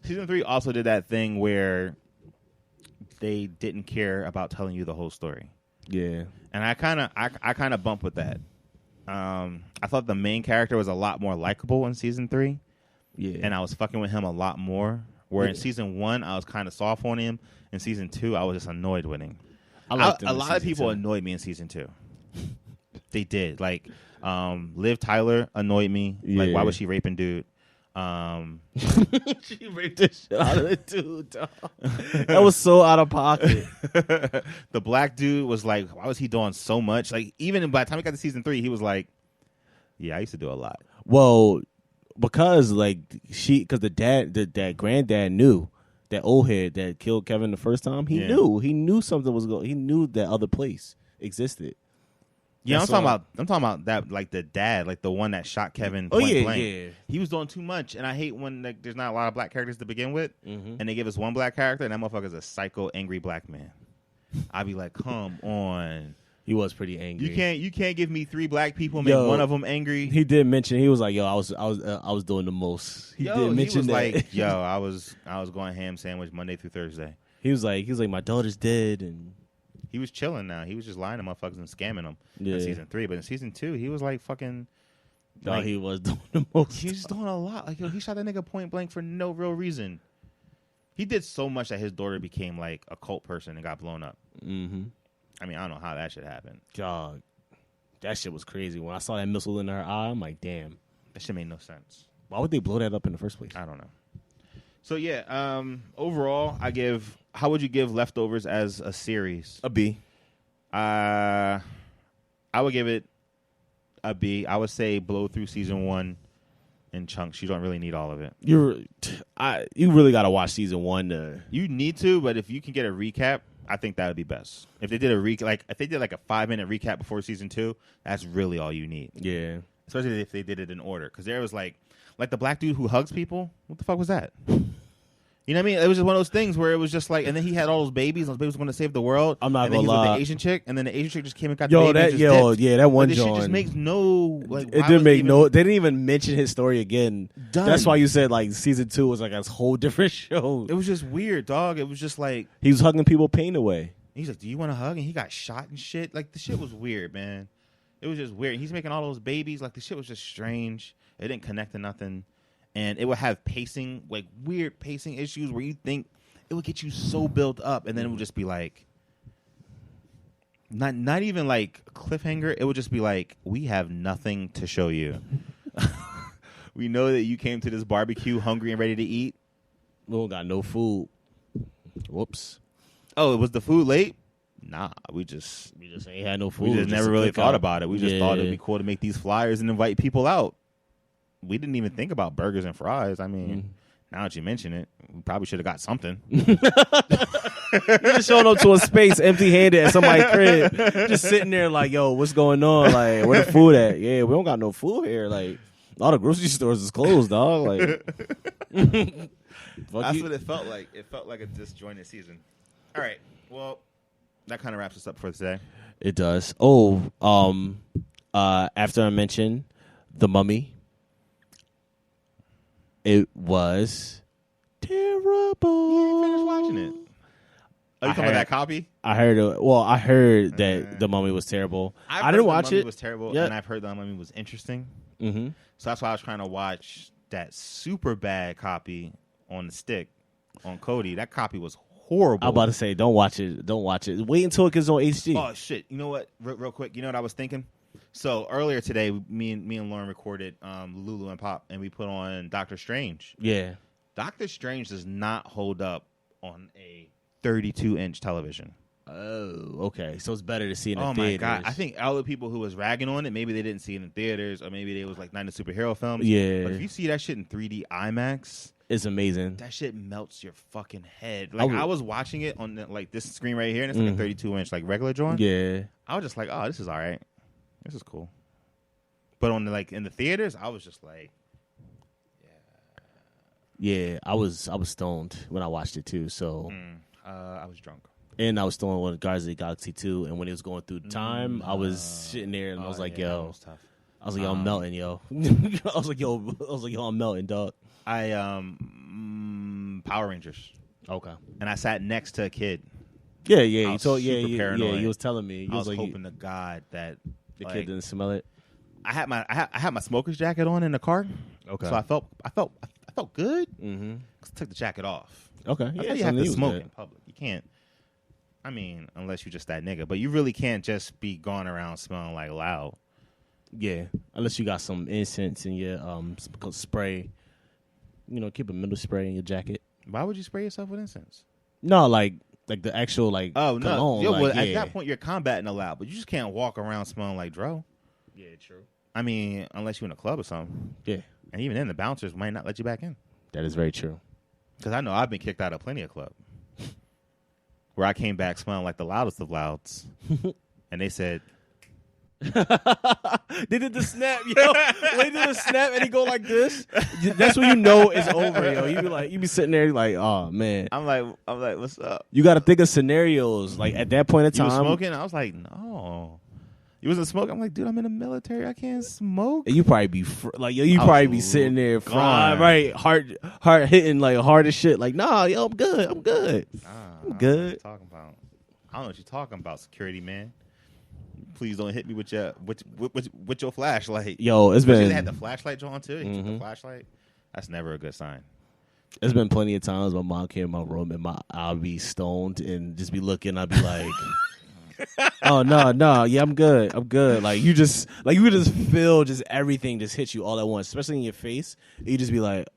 Season 3 also did that thing where they didn't care about telling you the whole story. Yeah. And I kind of bump with that. I thought the main character was a lot more likable in season 3. Yeah. And I was fucking with him a lot more. Where in season 1, I was kind of soft on him. In season 2, I was just annoyed with him. A lot of people annoyed me in season 2. They did. Like, Liv Tyler annoyed me. Yeah. Like, why was she raping dude? She raped the shit out of the dude, dog. That was so out of pocket. The black dude was like, why was he doing so much? Like, even by the time we got to season 3, he was like, yeah, I used to do a lot. Well, because the granddad knew, that old head that killed Kevin the first time. He knew something was going. He knew that other place existed. Yeah, I'm talking about that, like the dad, like the one that shot Kevin. Point blank. Yeah. He was doing too much, and I hate when like there's not a lot of black characters to begin with, and they give us one black character, and that motherfucker's a psycho, angry black man. I'd be like, come on. He was pretty angry. You can't give me 3 black people, make one of them angry. He did mention, he was like, yo, I was doing the most. He did mention he was that. like, yo, I was going ham sandwich Monday through Thursday. He was like, my daughter's dead, and he was chilling now. He was just lying to motherfuckers and scamming them in season 3. But in season 2, he was like fucking. No, he was doing the most. He was just doing a lot. Like, yo, he shot that nigga point blank for no real reason. He did so much that his daughter became like a cult person and got blown up. Mm-hmm. I mean, I don't know how that shit happened. God, that shit was crazy. When I saw that missile in her eye, I'm like, damn. That shit made no sense. Why would they blow that up in the first place? I don't know. So, yeah, overall, how would you give Leftovers as a series? A B. I would give it a B. I would say blow through season 1 in chunks. You don't really need all of it. You really got to watch season 1 You need to, but if you can get a recap, I think that would be best. If they did if they did like a 5-minute recap before season 2, that's really all you need. Yeah. Especially if they did it in order, because there was like the black dude who hugs people. What the fuck was that? You know what I mean? It was just one of those things where it was just like, and then he had all those babies. Those babies were going to save the world. I'm not going to lie. And then he was with the Asian chick, and then the Asian chick just came and got the baby and just dipped. That one John. This shit just makes no like. It didn't make no. They didn't even mention his story again. Done. That's why you said like season 2 was like a whole different show. It was just weird, dog. It was just like he was hugging people pain away. He's like, "Do you want a hug?" And he got shot and shit. Like the shit was weird, man. It was just weird. He's making all those babies. Like the shit was just strange. It didn't connect to nothing. and it would have pacing, like weird pacing issues where you think it would get you so built up, and then it would just be like, not even like a cliffhanger. It would just be like, we have nothing to show you. We know that you came to this barbecue hungry and ready to eat. We don't got no food. Whoops. Oh, was the food late? Nah, we just ain't had no food. We just never really thought about it. We just thought it'd be cool to make these flyers and invite people out. We didn't even think about burgers and fries. I mean, now that you mention it, we probably should have got something. You just showing up to a space empty-handed at somebody's crib, just sitting there like, yo, what's going on? Like, where the food at? Yeah, we don't got no food here. Like, all the grocery stores is closed, dog. Like, that's what it felt like. It felt like a disjointed season. All right, well, that kind of wraps us up for today. It does. Oh, after I mentioned The Mummy, it was terrible. You didn't finish watching it. Oh, you talking about that copy? I heard that The Mummy was terrible. I didn't watch it. The Mummy was terrible, and I've heard The Mummy was interesting. Mm-hmm. So that's why I was trying to watch that super bad copy on the stick on Kodi. That copy was horrible. I'm about to say, don't watch it. Don't watch it. Wait until it gets on HD. Oh shit! You know what? Real quick. You know what I was thinking? So earlier today, me and Lauren recorded Lulu and Pop, and we put on Doctor Strange. Yeah. Doctor Strange does not hold up on a 32-inch television. Oh, okay. So it's better to see in the theaters. theaters. My God. I think all the people who was ragging on it, maybe they didn't see it in theaters, or maybe they was like not into superhero films. Yeah. But if you see that shit in 3D IMAX, it's amazing. that shit melts your fucking head. Like I was watching it on like this screen right here, and it's like a 32-inch like regular joint. Yeah. I was just like, oh, this is all right. This is cool. But on the, in the theaters, I was just like, yeah. I was stoned when I watched it too. So I was drunk. And I was stoned with Guardians of the Galaxy 2, and when it was going through time, I was sitting there and I was like, yo, was tough. I was like, yo, I'm melting, yo. I was like, yo, I'm melting, dog. I Power Rangers. Okay. And I sat next to a kid. Yeah. I was super paranoid. He was telling me. I was like, hoping to God that the kid didn't smell it. I had my smoker's jacket on in the car. Okay. So I felt good. Mm-hmm. I took the jacket off. Okay. That's how you have to smoke in public. You can't. I mean, unless you're just that nigga, but you really can't just be going around smelling like loud. Yeah, unless you got some incense in your spray. You know, keep a middle spray in your jacket. Why would you spray yourself with incense? No, like the actual cologne. No. Yo, well, at that point you're combating the loud, but you just can't walk around smelling like dro. Yeah, true. I mean, unless you're in a club or something. Yeah, and even then, the bouncers might not let you back in. That is very true. Because I know I've been kicked out of plenty of clubs where I came back smelling like the loudest of louds, and they said. They did the snap, yo. When they did the snap and he go like this, that's when you know it's over, yo. You be sitting there like, oh man. I'm like, what's up? You got to think of scenarios. Like at that point in time, you was smoking. I was like, no. You wasn't smoking. I'm like, dude, I'm in the military. I can't smoke. And you probably be be sitting there frying, right? Heart hitting like hard as shit. Like, nah, yo, I'm good. I'm good. I'm good. I don't know what you're talking about, security man. Please don't hit me with your flashlight. Yo, it's been. They had the flashlight on too. You took the flashlight. That's never a good sign. There's been plenty of times my mom came in my room and I'll be stoned and just be looking. I'll be like, oh no, yeah, I'm good. Like you just feel just everything just hits you all at once, especially in your face. You just be like,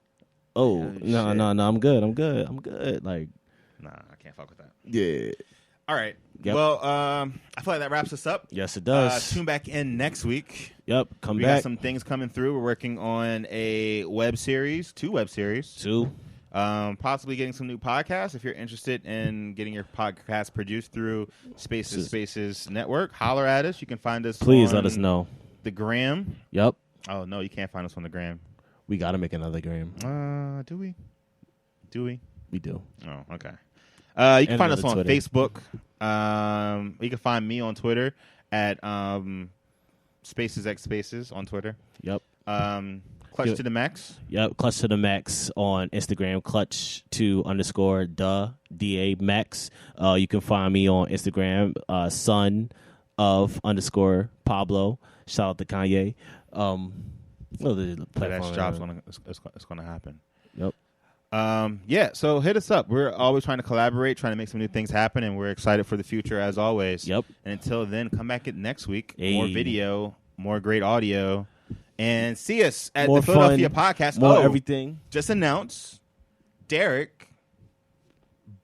oh no, I'm good. Like, nah, I can't fuck with that. Yeah. All right. Yep. Well, I feel like that wraps us up. Yes, it does. Tune back in next week. Yep, we got some things coming through. We're working on a web series, 2 web series. 2. Possibly getting some new podcasts. If you're interested in getting your podcast produced through SxS Network, holler at us. You can find us. Please let us know. The Gram. Yep. Oh no, you can't find us on the Gram. We got to make another Gram. Do we? We do. Oh, okay. You can find us on Twitter. Facebook. You can find me on Twitter at SxS on Twitter. Yep. Clutch to the Max. Yep. Clutch to the Max on Instagram. Clutch_DA Max. You can find me on Instagram. Son of _Pablo. Shout out to Kanye. Well, the That platform. job's it's gonna happen. Yep. Yeah, so hit us up. We're always trying to collaborate, trying to make some new things happen, and we're excited for the future as always. Yep. And until then, come back at next week. Hey. More video, more great audio, and see us at More the Philadelphia fun, Podcast. More everything. Just announce Derek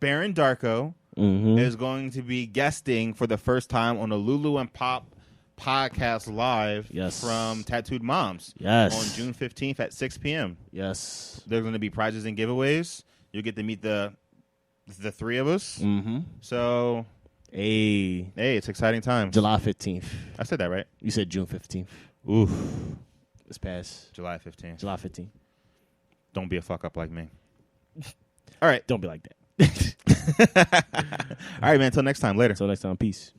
Baron Darko Mm-hmm. is going to be guesting for the first time on the Lulu and Pop Podcast Live Yes. from Tattooed Moms. Yes. On June 15th at 6 p.m. Yes. There's going to be prizes and giveaways. You'll get to meet the three of us. Mm-hmm. So, Hey. hey, it's exciting times. July 15th. I said that right? You said June 15th. Oof. It's past July 15th. July 15th. Don't be a fuck up like me. All right. Don't be like that. All right, man. Until next time. Later. Until next time. Peace.